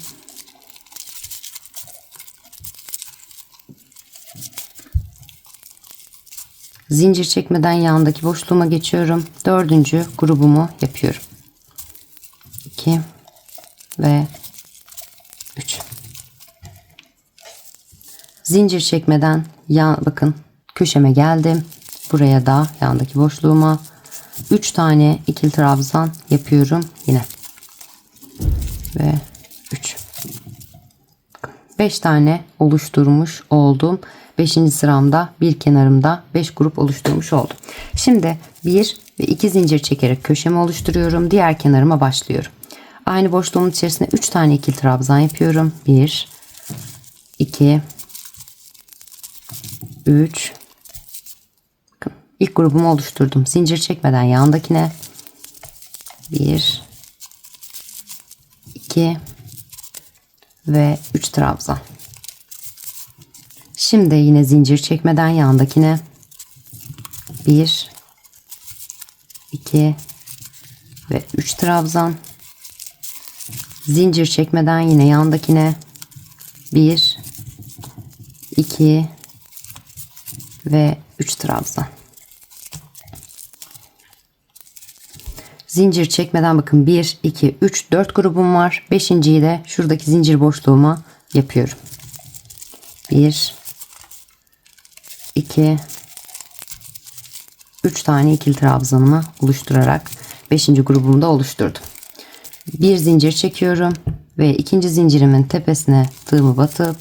Zincir çekmeden yandaki boşluğuma geçiyorum. 4. grubumu yapıyorum. 2 ve 3. Zincir çekmeden bakın köşeme geldim. Buraya da yandaki boşluğuma 3 tane ikili trabzan yapıyorum yine. Ve 3. 5 tane oluşturmuş oldum. 5. sıramda bir kenarımda 5 grup oluşturmuş oldum. Şimdi 1 ve 2 zincir çekerek köşemi oluşturuyorum. Diğer kenarıma başlıyorum. Aynı boşluğun içerisine 3 tane ikili trabzan yapıyorum. 1, 2, 3. Bakın, ilk grubumu oluşturdum. Zincir çekmeden yandakine 1, 2 ve 3 trabzan. Şimdi yine zincir çekmeden yandakine 1, 2 ve 3 trabzan. Zincir çekmeden yine yandakine 1, 2 ve 3 trabzan. Zincir çekmeden bakın 1, 2, 3, 4 grubum var. 5.'yi de şuradaki zincir boşluğuma yapıyorum. 1, 2, 3 tane ikili trabzanımı oluşturarak 5. grubumu da oluşturdum. Bir zincir çekiyorum ve ikinci zincirimin tepesine tığımı batıp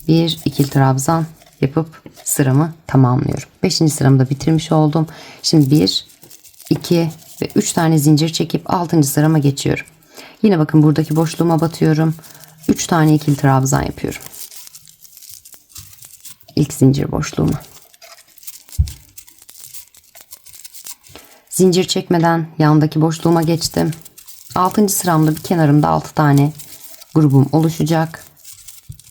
bir ikili trabzan yapıp sıramı tamamlıyorum. 5. sıramı da bitirmiş oldum. Şimdi 1, 2 ve 3 tane zincir çekip 6. sırama geçiyorum. Yine bakın buradaki boşluğuma batıyorum. 3 tane ikili trabzan yapıyorum. İlk zincir boşluğuma. Zincir çekmeden yandaki boşluğuma geçtim. 6. sıramda bir kenarımda 6 tane grubum oluşacak.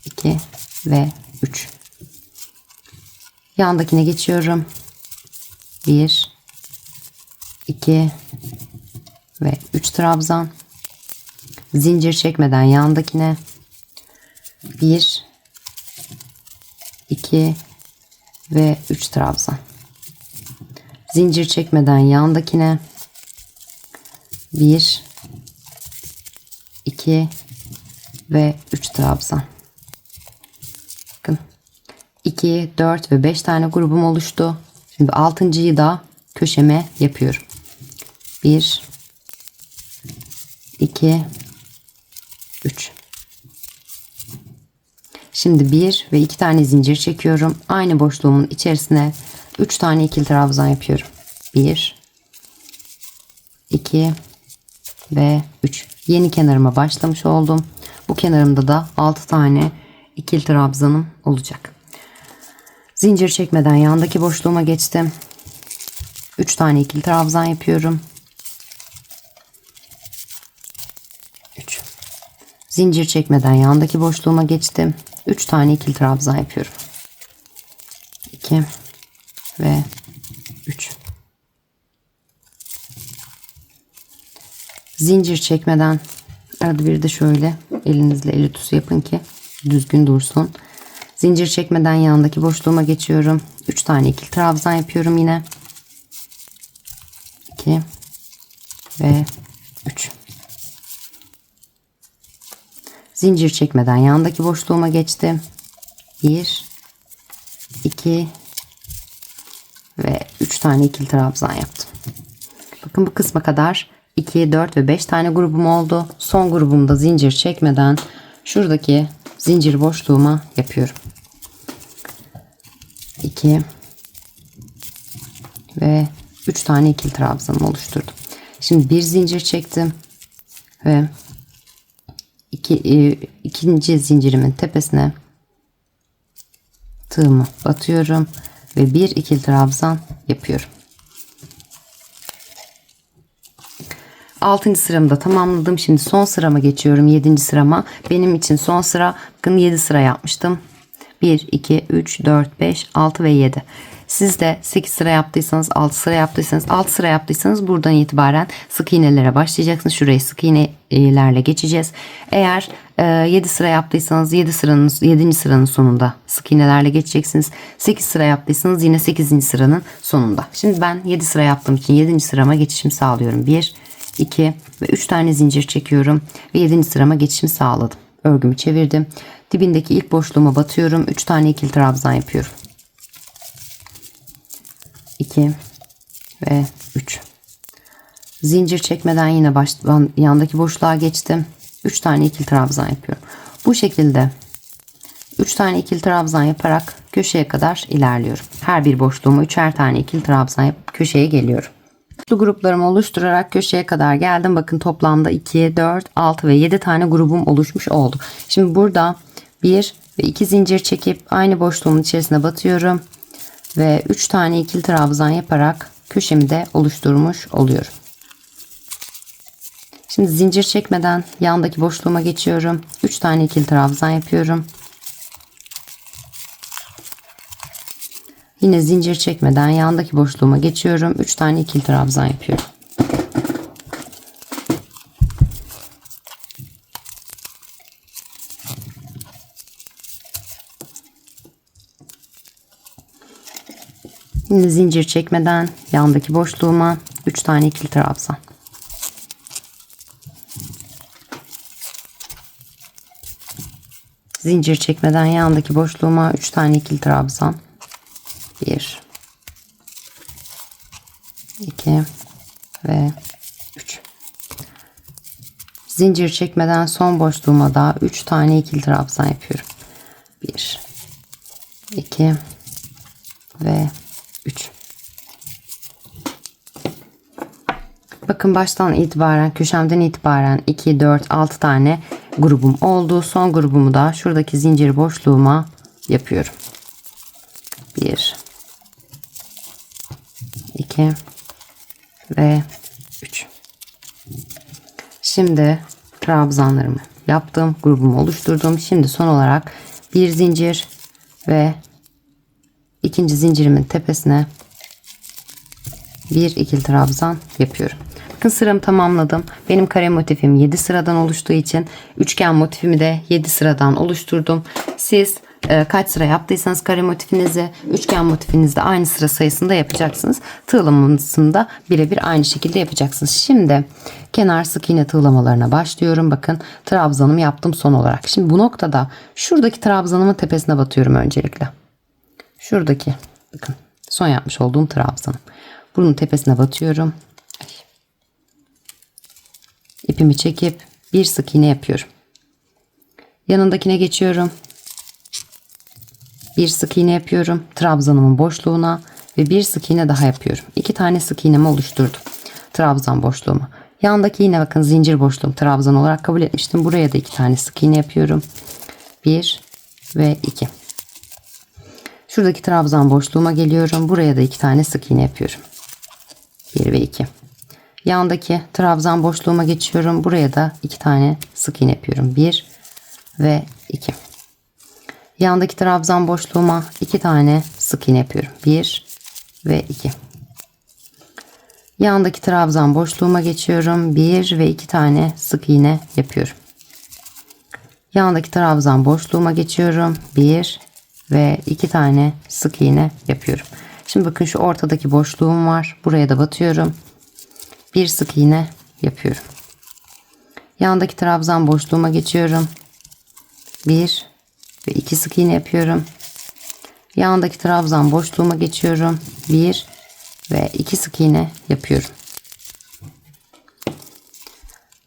2 ve 3. Yandakine geçiyorum. 1, 2 ve 3 trabzan. Zincir çekmeden yandakine 1, 2 ve 3 trabzan. Zincir çekmeden yandakine 1, 2 ve 3 trabzan. Bakın 2, 4 ve 5 tane grubum oluştu. Şimdi 6.'yı da köşeme yapıyorum. 1, 2, 3. Şimdi 1 ve 2 tane zincir çekiyorum. Aynı boşluğumun içerisine 3 tane ikili trabzan yapıyorum. 1, 2 ve 3. Yeni kenarıma başlamış oldum. Bu kenarımda da 6 tane ikili trabzanım olacak. Zincir çekmeden yandaki boşluğuma geçtim. 3 tane ikili trabzan yapıyorum. 3. Zincir çekmeden yandaki boşluğuma geçtim. 3 tane ikili trabzan yapıyorum. 2 ve 3. Zincir çekmeden arada bir de şöyle elinizle el tutu yapın ki düzgün dursun. Zincir çekmeden yandaki boşluğuma geçiyorum. 3 tane ikili trabzan yapıyorum yine. 2 ve 3. Zincir çekmeden yandaki boşluğuma geçtim. 1, 2 ve 3 tane ikili trabzan yaptım. Bakın bu kısma kadar 2, 4 ve 5 tane grubum oldu. Son grubumda zincir çekmeden şuradaki zincir boşluğuma yapıyorum. 2 ve 3 tane ikili trabzanımı oluşturdum. Şimdi bir zincir çektim ve ikinci zincirimin tepesine tığımı batıyorum ve bir ikili trabzan yapıyorum. 6. sıramı da tamamladım. Şimdi son sırama geçiyorum. 7. sırama. Benim için son sıra, bakın 7 sıra yapmıştım. 1, 2, 3, 4, 5, 6 ve 7. Siz de 8 sıra yaptıysanız, 6 sıra yaptıysanız, 6 sıra yaptıysanız buradan itibaren sık iğnelere başlayacaksınız. Şurayı sık iğnelerle geçeceğiz. Eğer 7 sıra yaptıysanız 7. sıranın sonunda sık iğnelerle geçeceksiniz. 8 sıra yaptıysanız yine 8. sıranın sonunda. Şimdi ben 7 sıra yaptığım için 7. sırama geçişim sağlıyorum. 1, 2 ve 3 tane zincir çekiyorum ve 7. sırama geçişimi sağladım. Örgümü çevirdim. Dibindeki ilk boşluğuma batıyorum. 3 tane ikili trabzan yapıyorum. 2 ve 3. Zincir çekmeden yine yandaki boşluğa geçtim. 3 tane ikili trabzan yapıyorum. Bu şekilde 3 tane ikili trabzan yaparak köşeye kadar ilerliyorum. Her bir boşluğuma 3'er tane ikili trabzan yapıp köşeye geliyorum. Bu gruplarımı oluşturarak köşeye kadar geldim. Bakın toplamda 2, 4, 6 ve 7 tane grubum oluşmuş oldu. Şimdi burada 1 ve 2 zincir çekip aynı boşluğumun içerisine batıyorum. Ve 3 tane ikili trabzan yaparak köşemi de oluşturmuş oluyorum. Şimdi zincir çekmeden yandaki boşluğuma geçiyorum. 3 tane ikili trabzan yapıyorum. Yine zincir çekmeden yandaki boşluğuma geçiyorum. 3 tane ikili trabzan yapıyorum. Yine zincir çekmeden yandaki boşluğuma 3 tane ikili trabzan. Zincir çekmeden yandaki boşluğuma 3 tane ikili trabzan. 1, 2 ve 3. Zincir çekmeden son boşluğuma da 3 tane ikili trabzan yapıyorum. 1, 2 ve 3. Bakın baştan itibaren, köşemden itibaren 2, 4, 6 tane grubum oldu. Son grubumu da şuradaki zincir boşluğuma yapıyorum. 1, 2 ve 3. Şimdi trabzanlarımı yaptım. Grubumu oluşturdum. Şimdi son olarak bir zincir ve ikinci zincirimin tepesine bir ikili trabzan yapıyorum. Bakın sıramı tamamladım. Benim kare motifim 7 sıradan oluştuğu için üçgen motifimi de 7 sıradan oluşturdum. Siz kaç sıra yaptıysanız kare motifinizi, üçgen motifinizde aynı sıra sayısında yapacaksınız. Tığlamasını da birebir aynı şekilde yapacaksınız. Şimdi kenar sık iğne tığlamalarına başlıyorum. Bakın trabzanımı yaptım son olarak. Şimdi bu noktada şuradaki trabzanımın tepesine batıyorum öncelikle. Şuradaki bakın son yapmış olduğum trabzanım. Bunun tepesine batıyorum. İpimi çekip bir sık iğne yapıyorum. Yanındakine geçiyorum. Bir sık iğne yapıyorum. Trabzanımın boşluğuna ve bir sık iğne daha yapıyorum. 2 tane sık iğnemi oluşturdum. Trabzan boşluğuma. Yandaki yine bakın zincir boşluğum trabzan olarak kabul etmiştim. Buraya da 2 tane sık iğne yapıyorum. 1 ve 2. Şuradaki trabzan boşluğuma geliyorum. Buraya da 2 tane sık iğne yapıyorum. 1 ve 2. Yandaki trabzan boşluğuma geçiyorum. Buraya da 2 tane sık iğne yapıyorum. 1 ve 2. Yandaki trabzan boşluğuma 2 tane sık iğne yapıyorum. 1 ve 2. Yandaki trabzan boşluğuma geçiyorum. 1 ve 2 tane sık iğne yapıyorum. Yandaki trabzan boşluğuma geçiyorum. 1 ve 2 tane sık iğne yapıyorum. Şimdi bakın şu ortadaki boşluğum var. Buraya da batıyorum. Bir sık iğne yapıyorum. Yandaki trabzan boşluğuma geçiyorum. 1 ve 2 sık iğne yapıyorum. Yandaki trabzan boşluğuma geçiyorum. 1 ve 2 sık iğne yapıyorum.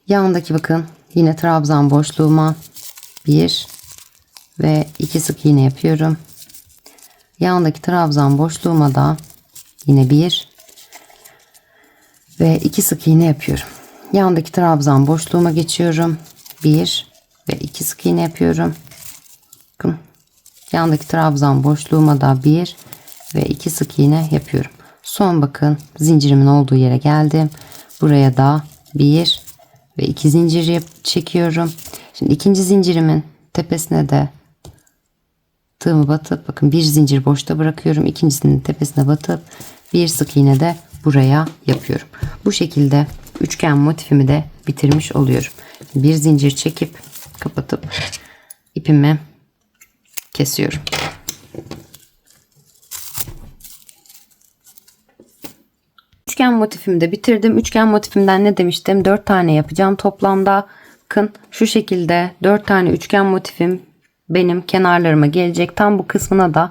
Yandaki bakın yine trabzan boşluğuma 1 ve 2 sık iğne yapıyorum. Yandaki trabzan boşluğuma da yine 1 ve 2 sık iğne yapıyorum. Yandaki trabzan boşluğuma geçiyorum. 1 ve 2 sık iğne yapıyorum. Bakın. Yandaki trabzan boşluğuma da 1 ve 2 sık iğne yapıyorum. Son bakın zincirimin olduğu yere geldim. Buraya da 1 ve 2 zincir çekiyorum. Şimdi ikinci zincirimin tepesine de tığımı batıp bakın bir zincir boşta bırakıyorum. İkincisinin tepesine batıp bir sık iğne de buraya yapıyorum. Bu şekilde üçgen motifimi de bitirmiş oluyorum. Bir zincir çekip kapatıp ipimi kesiyorum. Üçgen motifimi de bitirdim. Üçgen motifimden ne demiştim? 4 tane yapacağım toplamda. Bakın şu şekilde 4 tane üçgen motifim benim kenarlarıma gelecek. Tam bu kısmına da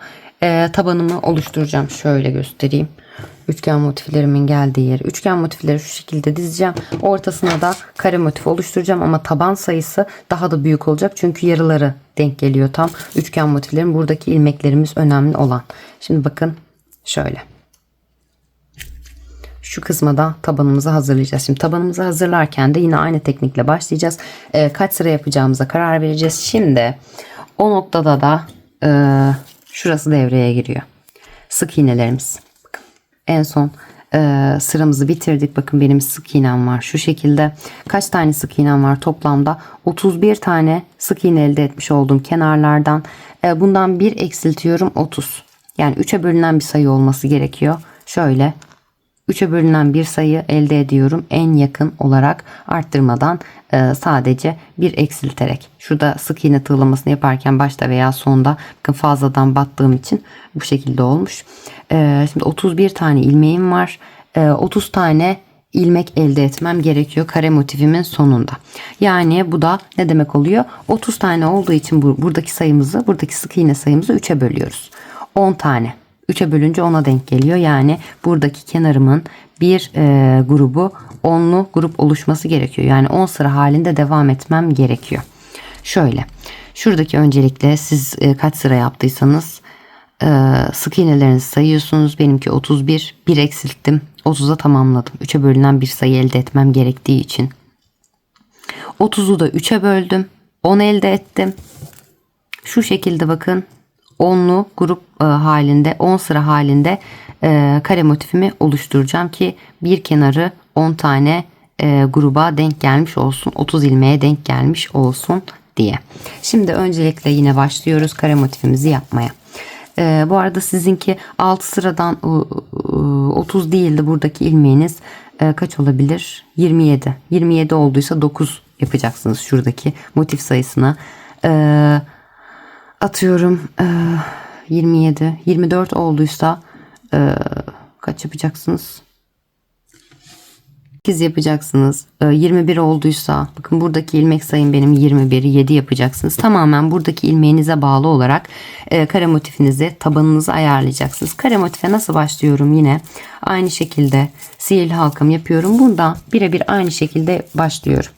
tabanımı oluşturacağım. Şöyle göstereyim. Üçgen motiflerimin geldiği yeri. Üçgen motifleri şu şekilde dizeceğim. Ortasına da kare motif oluşturacağım ama taban sayısı daha da büyük olacak. Çünkü yarıları denk geliyor tam. Üçgen motiflerin buradaki ilmeklerimiz önemli olan. Şimdi bakın şöyle. Şu kısma da tabanımızı hazırlayacağız. Şimdi tabanımızı hazırlarken de yine aynı teknikle başlayacağız. Kaç sıra yapacağımıza karar vereceğiz. Şimdi o noktada da şurası devreye giriyor. Sık iğnelerimiz. Bakın, en son sıramızı bitirdik. Bakın benim sık iğnem var şu şekilde. Kaç tane sık iğnem var toplamda? 31 tane sık iğne elde etmiş olduğum kenarlardan. Bundan bir eksiltiyorum 30. Yani 3'e bölünen bir sayı olması gerekiyor. Şöyle 3'e bölünen bir sayı elde ediyorum. En yakın olarak arttırmadan sadece bir eksilterek. Şurada sık iğne tığlamasını yaparken başta veya sonda bakın fazladan battığım için bu şekilde olmuş. Şimdi 31 tane ilmeğim var. 30 tane ilmek elde etmem gerekiyor kare motifimin sonunda. Yani bu da ne demek oluyor? 30 tane olduğu için buradaki sayımızı, buradaki sık iğne sayımızı 3'e bölüyoruz. 10 tane. 3'e bölünce 10'a denk geliyor. Yani buradaki kenarımın bir grubu 10'lu grup oluşması gerekiyor. Yani 10 sıra halinde devam etmem gerekiyor. Şöyle. Şuradaki öncelikle siz kaç sıra yaptıysanız sık iğnelerinizi sayıyorsunuz. Benimki 31. 1 eksilttim. 30'a tamamladım. 3'e bölünen bir sayı elde etmem gerektiği için. 30'u da 3'e böldüm. 10 elde ettim. Şu şekilde bakın. 10'lu grup halinde 10 sıra halinde kare motifimi oluşturacağım ki bir kenarı 10 tane gruba denk gelmiş olsun, 30 ilmeğe denk gelmiş olsun diye. Şimdi öncelikle yine başlıyoruz kare motifimizi yapmaya. Bu arada sizinki 6 sıradan 30 değildi buradaki ilmeğiniz kaç olabilir? 27. 27 olduysa 9 yapacaksınız şuradaki motif sayısına. atıyorum 27, 24 olduysa kaç yapacaksınız? 8 yapacaksınız. 21 olduysa bakın buradaki ilmek sayım benim 21, 7 yapacaksınız. Tamamen buradaki ilmeğinize bağlı olarak kare motifinizi, tabanınızı ayarlayacaksınız. Kare motife nasıl başlıyorum? Yine aynı şekilde sihirli halkamı yapıyorum. Burada birebir aynı şekilde başlıyorum.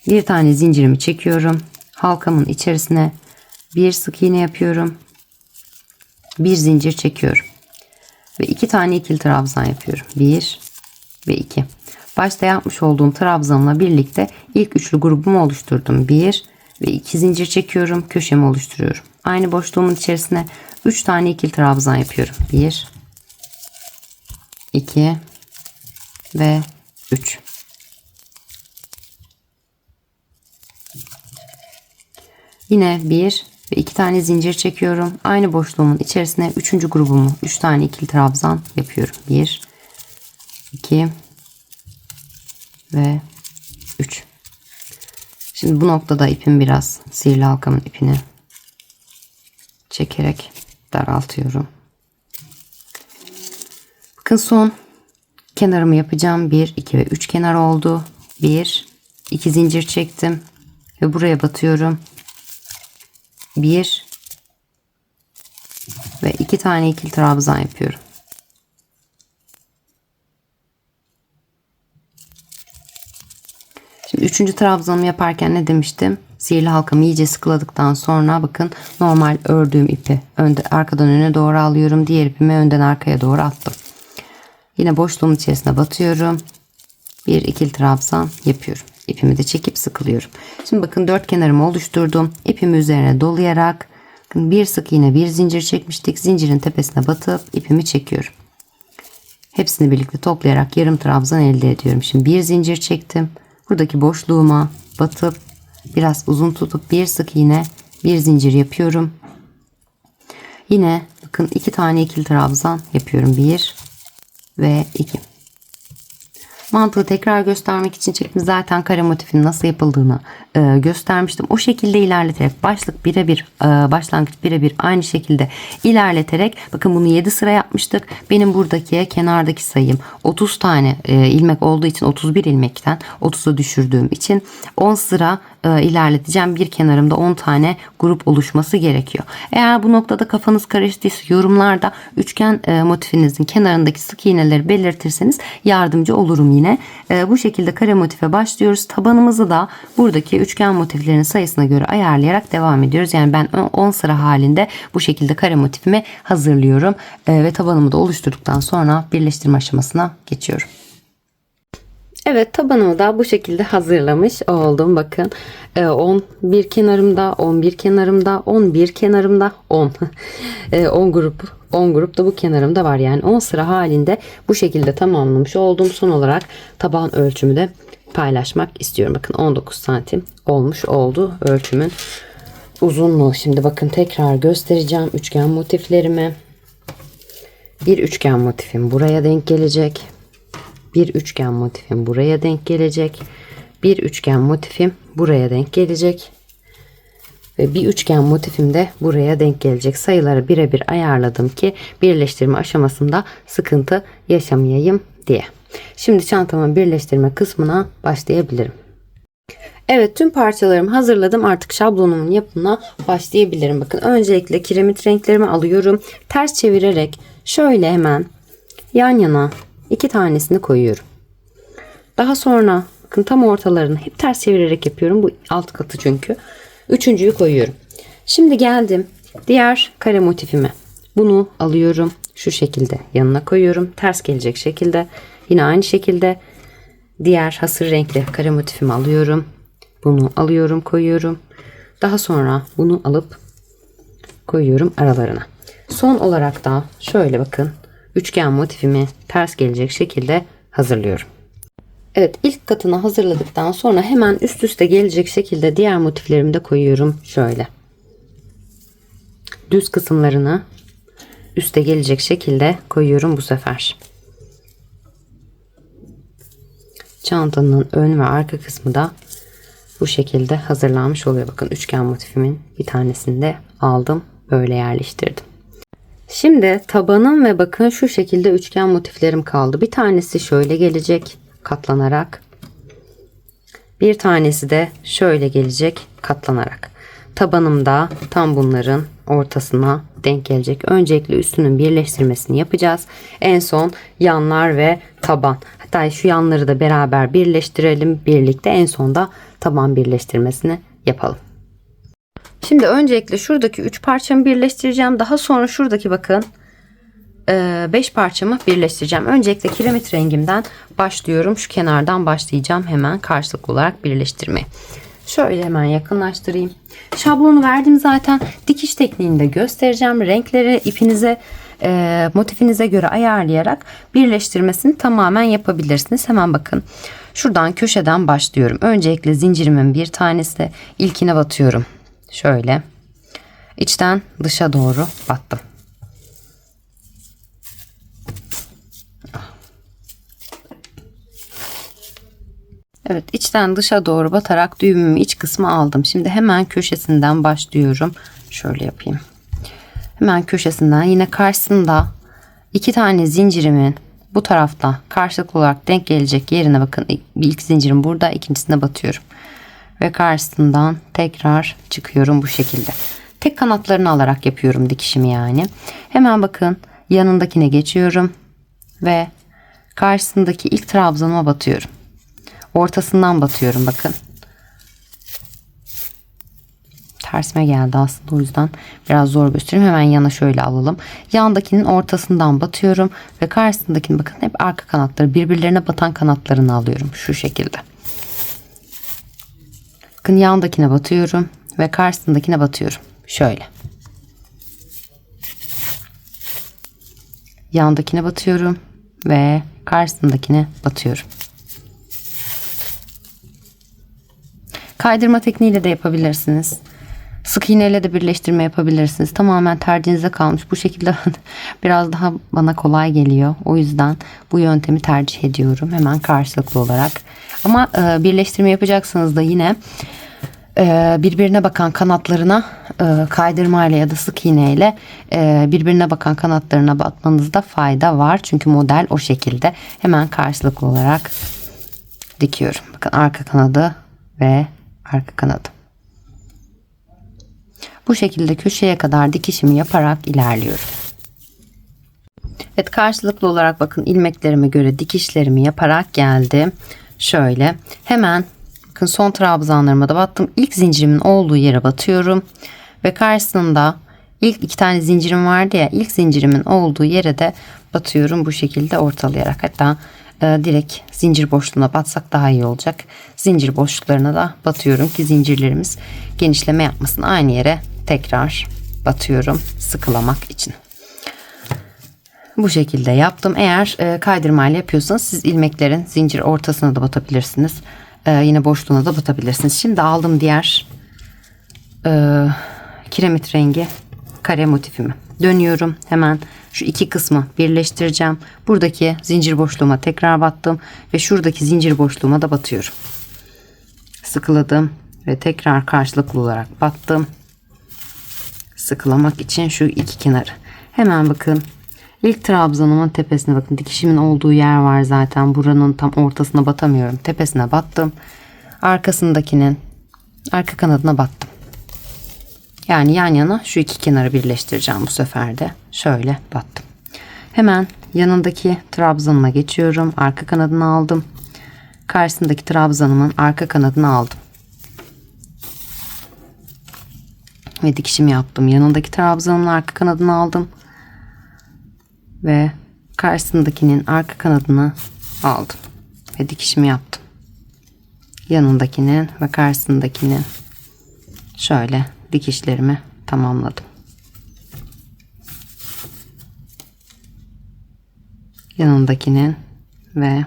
Bir tane zincirimi çekiyorum. Halkamın içerisine bir sık iğne yapıyorum. Bir zincir çekiyorum. Ve 2 tane ikili trabzan yapıyorum. 1 ve 2. Başta yapmış olduğum trabzanla birlikte ilk üçlü grubumu oluşturdum. 1 ve 2 zincir çekiyorum. Köşemi oluşturuyorum. Aynı boşluğumun içerisine 3 tane ikili trabzan yapıyorum. 1 2 ve 3. Yine 1 ve 2 tane zincir çekiyorum. Aynı boşluğumun içerisine 3. grubumu 3 tane ikili trabzan yapıyorum. 1 2 ve 3. Şimdi bu noktada ipim biraz sihirli halkamın ipini çekerek daraltıyorum. Bakın son kenarımı yapacağım. 1 2 ve 3 kenar oldu. 1 2 zincir çektim ve buraya batıyorum. 1 ve 2 tane ikili trabzan yapıyorum. Şimdi 3. trabzanımı yaparken ne demiştim? Sihirli halkamı iyice sıkıladıktan sonra bakın normal ördüğüm ipi arkadan öne doğru alıyorum. Diğer ipimi önden arkaya doğru attım. Yine boşluğun içerisine batıyorum. Bir ikili trabzan yapıyorum. İpimi de çekip sıkılıyorum. Şimdi bakın 4 kenarımı oluşturdum. İpimi üzerine dolayarak bir sık iğne bir zincir çekmiştik. Zincirin tepesine batıp ipimi çekiyorum. Hepsini birlikte toplayarak yarım trabzan elde ediyorum. Şimdi bir zincir çektim. Buradaki boşluğuma batıp biraz uzun tutup bir sık iğne bir zincir yapıyorum. Yine bakın 2 tane ikili trabzan yapıyorum. 1 ve 2. Mantığı tekrar göstermek için çektim. Zaten kare motifinin nasıl yapıldığını göstermiştim. O şekilde ilerleterek başlangıç birebir aynı şekilde ilerleterek bakın bunu 7 sıra yapmıştık. Benim buradaki kenardaki sayım 30 tane ilmek olduğu için 31 ilmekten 30'a düşürdüğüm için 10 sıra ilerleteceğim. Bir kenarımda 10 tane grup oluşması gerekiyor. Eğer bu noktada kafanız karıştıysa yorumlarda üçgen motifinizin kenarındaki sık iğneleri belirtirseniz yardımcı olurum yine. Bu şekilde kare motife başlıyoruz. Tabanımızı da buradaki üçgen motiflerin sayısına göre ayarlayarak devam ediyoruz. Yani ben 10 sıra halinde bu şekilde kare motifimi hazırlıyorum. Ve tabanımı da oluşturduktan sonra birleştirme aşamasına geçiyorum. Evet, tabanımı da bu şekilde hazırlamış oldum. Bakın 11 kenarımda, 11 kenarımda, 11 kenarımda, 10 10 grup da bu kenarımda var. Yani 10 sıra halinde bu şekilde tamamlamış oldum. Son olarak taban ölçümü de paylaşmak istiyorum. Bakın 19 santim olmuş oldu ölçümün uzunluğu. Şimdi bakın tekrar göstereceğim üçgen motiflerimi. Bir üçgen motifim buraya denk gelecek. Bir üçgen motifim buraya denk gelecek. Bir üçgen motifim buraya denk gelecek. Ve bir üçgen motifim de buraya denk gelecek. Sayıları birebir ayarladım ki birleştirme aşamasında sıkıntı yaşamayayım diye. Şimdi çantamın birleştirme kısmına başlayabilirim. Evet, tüm parçalarımı hazırladım. Artık şablonumun yapımına başlayabilirim. Bakın öncelikle kiremit renklerimi alıyorum. Ters çevirerek şöyle hemen yan yana 2 tanesini koyuyorum. Daha sonra bakın tam ortalarını hep ters çevirerek yapıyorum. Bu alt katı çünkü. Üçüncüyü koyuyorum. Şimdi geldim diğer kare motifime. Bunu alıyorum. Şu şekilde yanına koyuyorum. Ters gelecek şekilde. Yine aynı şekilde diğer hasır renkli kare motifimi alıyorum. Bunu alıyorum, koyuyorum. Daha sonra bunu alıp koyuyorum aralarına. Son olarak da şöyle bakın üçgen motifimi ters gelecek şekilde hazırlıyorum. Evet, ilk katını hazırladıktan sonra hemen üst üste gelecek şekilde diğer motiflerimi de koyuyorum. Şöyle düz kısımlarını üste gelecek şekilde koyuyorum bu sefer. Çantanın ön ve arka kısmı da bu şekilde hazırlanmış oluyor. Bakın üçgen motifimin bir tanesini de aldım. Böyle yerleştirdim. Şimdi tabanım ve bakın şu şekilde üçgen motiflerim kaldı. Bir tanesi şöyle gelecek katlanarak. Bir tanesi de şöyle gelecek katlanarak. Tabanım da tam bunların ortasına denk gelecek. Öncelikle üstünün birleştirmesini yapacağız. En son yanlar ve taban. Hatta şu yanları da beraber birleştirelim birlikte. En son da taban birleştirmesini yapalım. Şimdi öncelikle şuradaki 3 parçamı birleştireceğim. Daha sonra şuradaki bakın 5 parçamı birleştireceğim. Öncelikle kiremit rengimden başlıyorum. Şu kenardan başlayacağım hemen karşılıklı olarak birleştirmeye. Şöyle hemen yakınlaştırayım. Şablonu verdim zaten. Dikiş tekniğini de göstereceğim. Renkleri ipinize motifinize göre ayarlayarak birleştirmesini tamamen yapabilirsiniz. Hemen bakın. Şuradan köşeden başlıyorum. Öncelikle zincirimin bir tanesi ilkine batıyorum. Şöyle içten dışa doğru battım. Evet, içten dışa doğru batarak düğümümü iç kısmı aldım. Şimdi hemen köşesinden başlıyorum. Şöyle yapayım. Hemen köşesinden yine karşısında 2 tane zincirimin bu tarafta karşılıklı olarak denk gelecek yerine bakın. İlk zincirim burada, ikincisine batıyorum. Ve karşısından tekrar çıkıyorum bu şekilde. Tek kanatlarını alarak yapıyorum dikişimi yani. Hemen bakın yanındakine geçiyorum. Ve karşısındaki ilk trabzanıma batıyorum. Ortasından batıyorum bakın. Tersime geldi aslında, o yüzden biraz zor göstereyim. Hemen yana şöyle alalım. Yandakinin ortasından batıyorum. Ve karşısındakini bakın hep arka kanatları, birbirlerine batan kanatlarını alıyorum. Şu şekilde. Bakın yandakine batıyorum ve karşısındakine batıyorum. Şöyle. Yandakine batıyorum ve karşısındakine batıyorum. Kaydırma tekniğiyle de yapabilirsiniz. Sık iğneyle de birleştirme yapabilirsiniz. Tamamen tercihinize kalmış. Bu şekilde biraz daha bana kolay geliyor. O yüzden bu yöntemi tercih ediyorum. Hemen karşılıklı olarak. Ama birleştirme yapacaksınız da yine birbirine bakan kanatlarına kaydırmayla ya da sık iğneyle birbirine bakan kanatlarına batmanızda fayda var. Çünkü model o şekilde. Hemen karşılıklı olarak dikiyorum. Bakın arka kanadı ve arka kanadı. Bu şekilde köşeye kadar dikişimi yaparak ilerliyorum. Evet, karşılıklı olarak bakın ilmeklerime göre dikişlerimi yaparak geldim. Şöyle hemen bakın son trabzanlarıma da battım. İlk zincirimin olduğu yere batıyorum. Ve karşısında ilk 2 tane zincirim vardı ya, ilk zincirimin olduğu yere de batıyorum bu şekilde ortalayarak. Hatta direkt zincir boşluğuna batsak daha iyi olacak. Zincir boşluklarına da batıyorum ki zincirlerimiz genişleme yapmasın. Aynı yere tekrar batıyorum sıkılamak için. Bu şekilde yaptım. Eğer kaydırmayla yapıyorsanız siz ilmeklerin zincir ortasına da batabilirsiniz. Yine boşluğuna da batabilirsiniz. Şimdi aldım diğer kiremit rengi kare motifimi. Dönüyorum. Hemen şu iki kısmı birleştireceğim. Buradaki zincir boşluğuma tekrar battım. Ve şuradaki zincir boşluğuma da batıyorum. Sıkıladım. Ve tekrar karşılıklı olarak battım. Sıkılamak için şu iki kenarı. Hemen bakın. İlk trabzanımın tepesine bakın. Dikişimin olduğu yer var zaten. Buranın tam ortasına batamıyorum. Tepesine battım. Arkasındakinin arka kanadına battım. Yani yan yana şu iki kenarı birleştireceğim bu sefer de. Şöyle battım. Hemen yanındaki trabzanıma geçiyorum. Arka kanadını aldım. Karşısındaki trabzanımın arka kanadını aldım. Ve dikişimi yaptım. Yanındaki trabzanımın arka kanadını aldım. Ve karşısındakinin arka kanadını aldım. Ve dikişimi yaptım. Yanındakinin ve karşısındakinin şöyle dikişlerimi tamamladım. Yanındakinin ve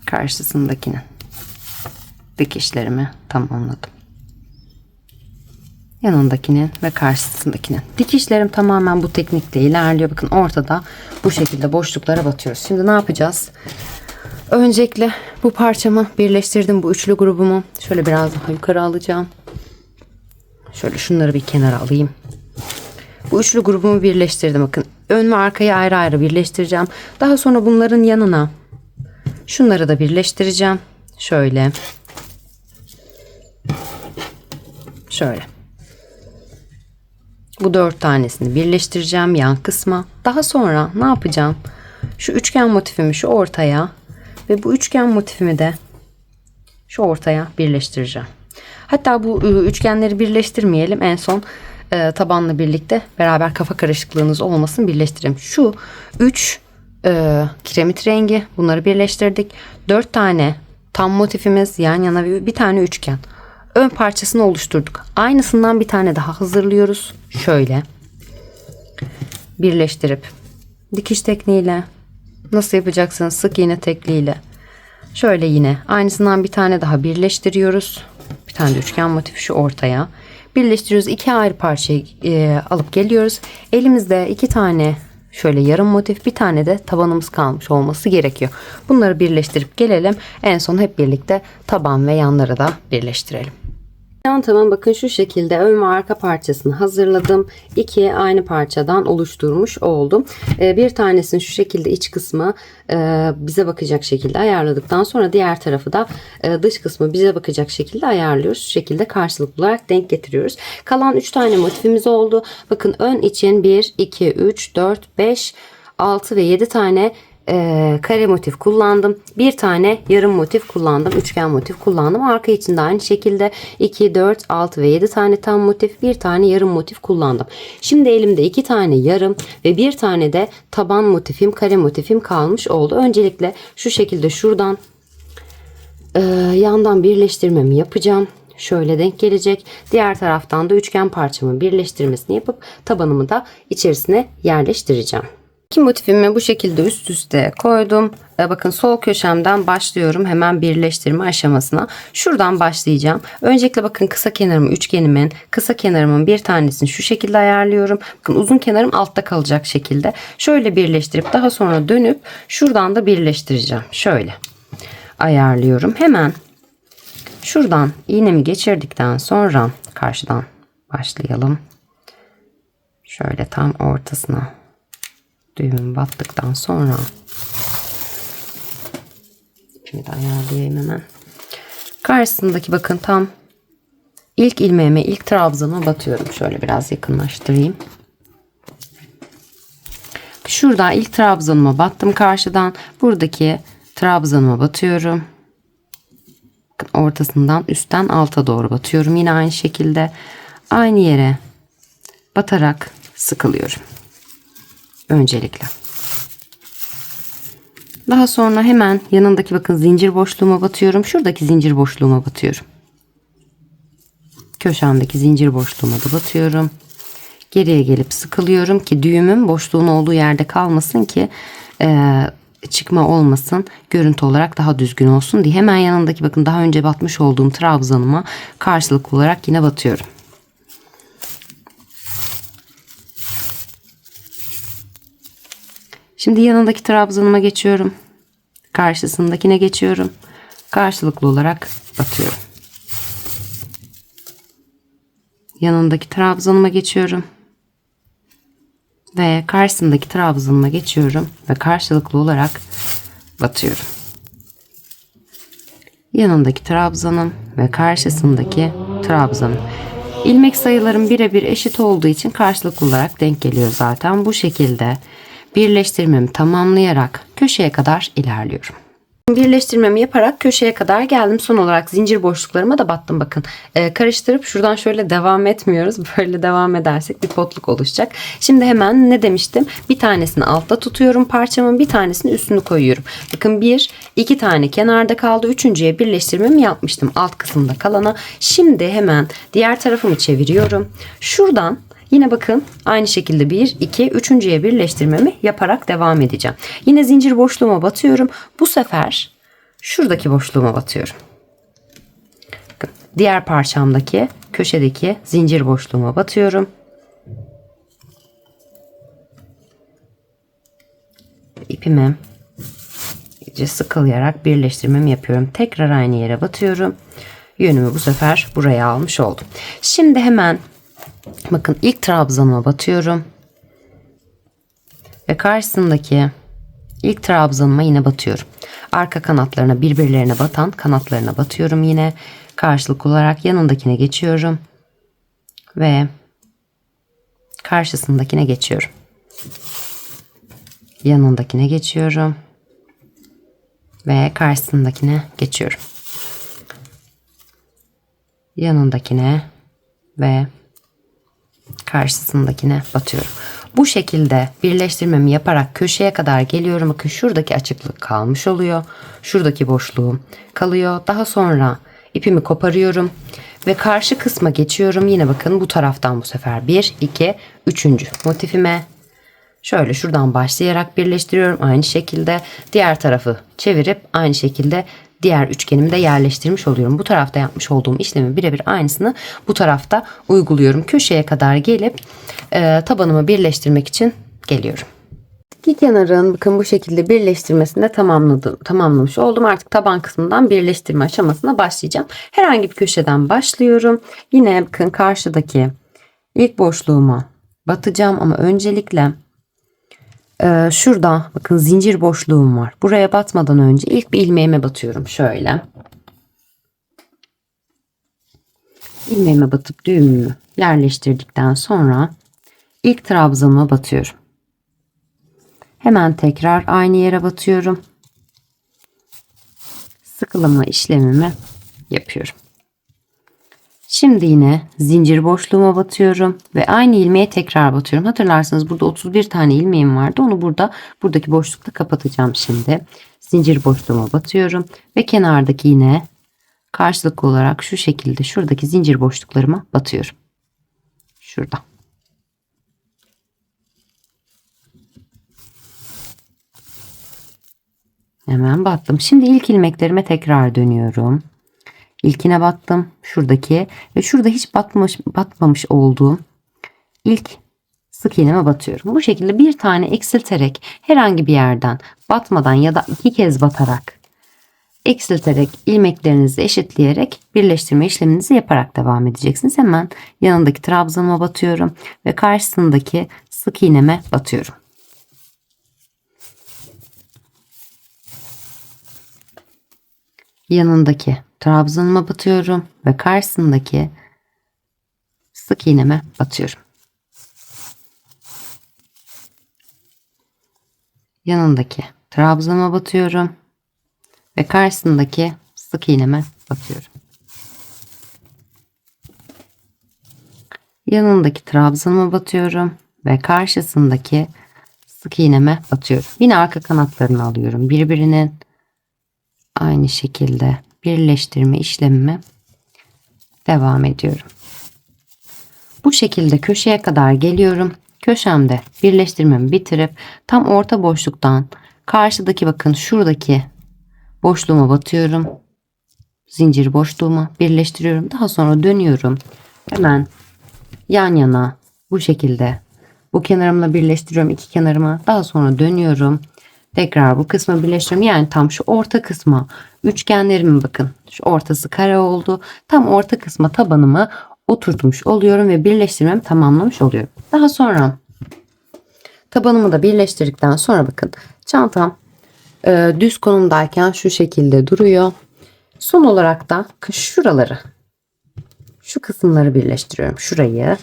karşısındakinin dikişlerimi tamamladım. Yanındakinin ve karşısındakinin. Dikişlerim tamamen bu teknikle ilerliyor. Bakın ortada bu şekilde boşluklara batıyoruz. Şimdi ne yapacağız? Öncelikle bu parçamı birleştirdim. Bu üçlü grubumu şöyle biraz daha yukarı alacağım. Şöyle şunları bir kenara alayım. Bu üçlü grubumu birleştirdim. Bakın ön ve arkayı ayrı ayrı birleştireceğim. Daha sonra bunların yanına şunları da birleştireceğim. Şöyle. Şöyle. Bu 4 tanesini birleştireceğim yan kısma. Daha sonra ne yapacağım? Şu üçgen motifimi şu ortaya ve bu üçgen motifimi de şu ortaya birleştireceğim. Hatta bu üçgenleri birleştirmeyelim. En son tabanla birlikte beraber kafa karışıklığınız olmasın birleştirelim. Şu 3 kiremit rengi, bunları birleştirdik. 4 tane tam motifimiz yan yana ve bir tane üçgen. Ön parçasını oluşturduk. Aynısından bir tane daha hazırlıyoruz. Şöyle birleştirip dikiş tekniğiyle, nasıl yapacaksınız? Sık iğne tekniğiyle. Şöyle yine aynısından bir tane daha birleştiriyoruz. Bir tane de üçgen motifi şu ortaya. Birleştiriyoruz. 2 ayrı parçayı alıp geliyoruz. Elimizde 2 tane şöyle yarım motif, bir tane de tabanımız kalmış olması gerekiyor. Bunları birleştirip gelelim. En son hep birlikte taban ve yanları da birleştirelim. Yan taban bakın şu şekilde ön ve arka parçasını hazırladım. 2 aynı parçadan oluşturmuş oldum. Bir tanesini şu şekilde iç kısmı bize bakacak şekilde ayarladıktan sonra diğer tarafı da dış kısmı bize bakacak şekilde ayarlıyoruz. Şu şekilde karşılıklı olarak denk getiriyoruz. Kalan 3 tane motifimiz oldu. Bakın ön için 1, 2, 3, 4, 5, 6 ve 7 tane kare motif kullandım. Bir tane yarım motif kullandım. Üçgen motif kullandım. Arka için de aynı şekilde 2, 4, 6 ve 7 tane tam motif, bir tane yarım motif kullandım. Şimdi elimde 2 tane yarım ve bir tane de taban motifim, kare motifim kalmış oldu. Öncelikle şu şekilde şuradan yandan birleştirmemi yapacağım. Şöyle denk gelecek. Diğer taraftan da üçgen parçamın birleştirmesini yapıp tabanımı da içerisine yerleştireceğim. İki motifimi bu şekilde üst üste koydum. Bakın sol köşemden başlıyorum hemen birleştirme aşamasına. Şuradan başlayacağım. Öncelikle bakın kısa kenarımı, üçgenimin kısa kenarımın bir tanesini şu şekilde ayarlıyorum. Bakın uzun kenarım altta kalacak şekilde. Şöyle birleştirip daha sonra dönüp şuradan da birleştireceğim. Şöyle ayarlıyorum. Hemen şuradan iğnemi geçirdikten sonra karşıdan başlayalım. Şöyle tam ortasına düğümümü battıktan sonra ipimi de ayarlayayım hemen. Karşısındaki bakın tam ilk ilmeğime, ilk trabzanıma batıyorum. Şöyle biraz yakınlaştırayım. Şurada ilk trabzanıma battım karşıdan. Buradaki trabzanıma batıyorum. Bakın ortasından üstten alta doğru batıyorum. Yine aynı şekilde aynı yere batarak sıkılıyorum. Öncelikle. Daha sonra hemen yanındaki bakın zincir boşluğuma batıyorum. Şuradaki zincir boşluğuma batıyorum. Köşemdeki zincir boşluğuma da batıyorum. Geriye gelip sıkılıyorum ki düğümüm boşluğun olduğu yerde kalmasın ki çıkma olmasın. Görüntü olarak daha düzgün olsun diye. Hemen yanındaki bakın daha önce batmış olduğum trabzanıma karşılıklı olarak yine batıyorum. Şimdi yanındaki trabzanıma geçiyorum. Karşısındakine geçiyorum. Karşılıklı olarak batıyorum. Yanındaki trabzanıma geçiyorum. Ve karşısındaki trabzanıma geçiyorum. Ve karşılıklı olarak batıyorum. Yanındaki trabzanım ve karşısındaki trabzanım. İlmek sayılarım birebir eşit olduğu için karşılıklı olarak denk geliyor zaten. Bu şekilde birleştirmemi tamamlayarak köşeye kadar ilerliyorum. Birleştirmemi yaparak köşeye kadar geldim. Son olarak zincir boşluklarıma da battım bakın. Karıştırıp şuradan şöyle devam etmiyoruz. Böyle devam edersek bir potluk oluşacak. Şimdi hemen ne demiştim? Bir tanesini altta tutuyorum parçamın, bir tanesini üstünü koyuyorum. Bakın 2 tane kenarda kaldı. Üçüncüye birleştirmemi yapmıştım alt kısımda kalana. Şimdi hemen diğer tarafımı çeviriyorum. Şuradan yine bakın aynı şekilde 1, 2, üçüncüye birleştirmemi yaparak devam edeceğim. Yine zincir boşluğuma batıyorum. Bu sefer şuradaki boşluğuma batıyorum. Bakın, diğer parçamdaki köşedeki zincir boşluğuma batıyorum. İpimi İyice sıkılayarak birleştirmemi yapıyorum. Tekrar aynı yere batıyorum. Yönümü bu sefer buraya almış oldum. Şimdi hemen bakın ilk trabzanıma batıyorum. Ve karşısındaki ilk trabzanıma yine batıyorum. Arka kanatlarına, birbirlerine batan kanatlarına batıyorum yine. Karşılık olarak yanındakine geçiyorum. Ve karşısındakine geçiyorum. Yanındakine geçiyorum. Ve karşısındakine geçiyorum. Yanındakine ve karşısındakine batıyorum. Bu şekilde birleştirmemi yaparak köşeye kadar geliyorum. Bakın şuradaki açıklık kalmış oluyor. Şuradaki boşluğum kalıyor. Daha sonra ipimi koparıyorum ve karşı kısma geçiyorum. Yine bakın bu taraftan bu sefer 1, 2, 3. motifime şöyle şuradan başlayarak birleştiriyorum. Aynı şekilde diğer tarafı çevirip aynı şekilde diğer üçgenimi de yerleştirmiş oluyorum. Bu tarafta yapmış olduğum işlemin birebir aynısını bu tarafta uyguluyorum. Köşeye kadar gelip tabanımı birleştirmek için geliyorum. İki kenarın bakın bu şekilde birleştirmesini de tamamlamış oldum. Artık taban kısmından birleştirme aşamasına başlayacağım. Herhangi bir köşeden başlıyorum. Yine bakın karşıdaki ilk boşluğuma batacağım ama öncelikle şurada bakın zincir boşluğum var. Buraya batmadan önce ilk bir ilmeğime batıyorum. Şöyle. İlmeğime batıp düğümümü yerleştirdikten sonra ilk trabzanıma batıyorum. Hemen tekrar aynı yere batıyorum. Sıkılama işlemimi yapıyorum. Şimdi yine zincir boşluğuma batıyorum ve aynı ilmeğe tekrar batıyorum. Hatırlarsanız burada 31 tane ilmeğim vardı. Onu buradaki boşlukta kapatacağım şimdi. Zincir boşluğuma batıyorum ve kenardaki yine karşılıklı olarak şu şekilde şuradaki zincir boşluklarıma batıyorum. Şurada. Hemen battım. Şimdi ilk ilmeklerime tekrar dönüyorum. İlkine battım. Şuradaki ve şurada hiç batmamış olduğum ilk sık iğneme batıyorum. Bu şekilde bir tane eksilterek herhangi bir yerden batmadan ya da 2 kez batarak eksilterek ilmeklerinizi eşitleyerek birleştirme işleminizi yaparak devam edeceksiniz. Hemen yanındaki trabzanıma batıyorum ve karşısındaki sık iğneme batıyorum. Yanındaki trabzanıma batıyorum ve karşısındaki sık iğneme batıyorum. Yanındaki trabzanıma batıyorum ve karşısındaki sık iğneme batıyorum. Yanındaki trabzanıma batıyorum ve karşısındaki sık iğneme batıyorum. Yine arka kanatlarını alıyorum. Birbirinin aynı şekilde birleştirme işlemime devam ediyorum. Bu şekilde köşeye kadar geliyorum. Köşemde birleştirmemi bitirip tam orta boşluktan karşıdaki bakın şuradaki boşluğuma batıyorum. Zincir boşluğuma birleştiriyorum. Daha sonra dönüyorum. Hemen yan yana bu şekilde bu kenarımla birleştiriyorum iki kenarıma. Daha sonra dönüyorum. Tekrar bu kısmı birleştiriyorum. Yani tam şu orta kısma üçgenlerimin bakın. Şu ortası kare oldu. Tam orta kısma tabanımı oturtmuş oluyorum ve birleştirmemi tamamlamış oluyorum. Daha sonra tabanımı da birleştirdikten sonra bakın çantam düz konumdayken şu şekilde duruyor. Son olarak da şuraları, şu kısımları birleştiriyorum. Şurayı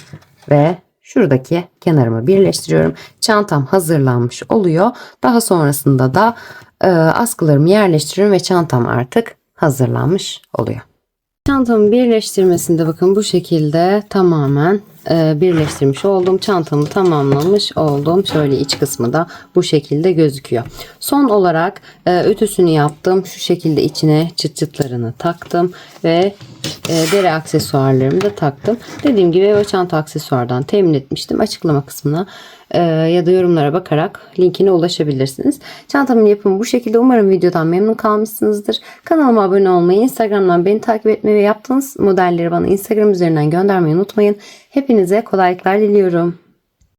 ve şuradaki kenarımı birleştiriyorum. Çantam hazırlanmış oluyor. Daha sonrasında da askılarımı yerleştiriyorum ve çantam artık hazırlanmış oluyor. Çantamı birleştirmesinde bakın bu şekilde tamamen birleştirmiş oldum. Çantamı tamamlamış oldum. Şöyle iç kısmı da bu şekilde gözüküyor. Son olarak ütüsünü yaptım. Şu şekilde içine çıt çıtlarını taktım ve deri aksesuarlarımı da taktım. Dediğim gibi o çanta aksesuardan temin etmiştim. Açıklama kısmına ya da yorumlara bakarak linkine ulaşabilirsiniz. Çantamın yapımı bu şekilde. Umarım videodan memnun kalmışsınızdır. Kanalıma abone olmayı, Instagram'dan beni takip etmeyi ve yaptığınız modelleri bana Instagram üzerinden göndermeyi unutmayın. Hepinize kolaylıklar diliyorum.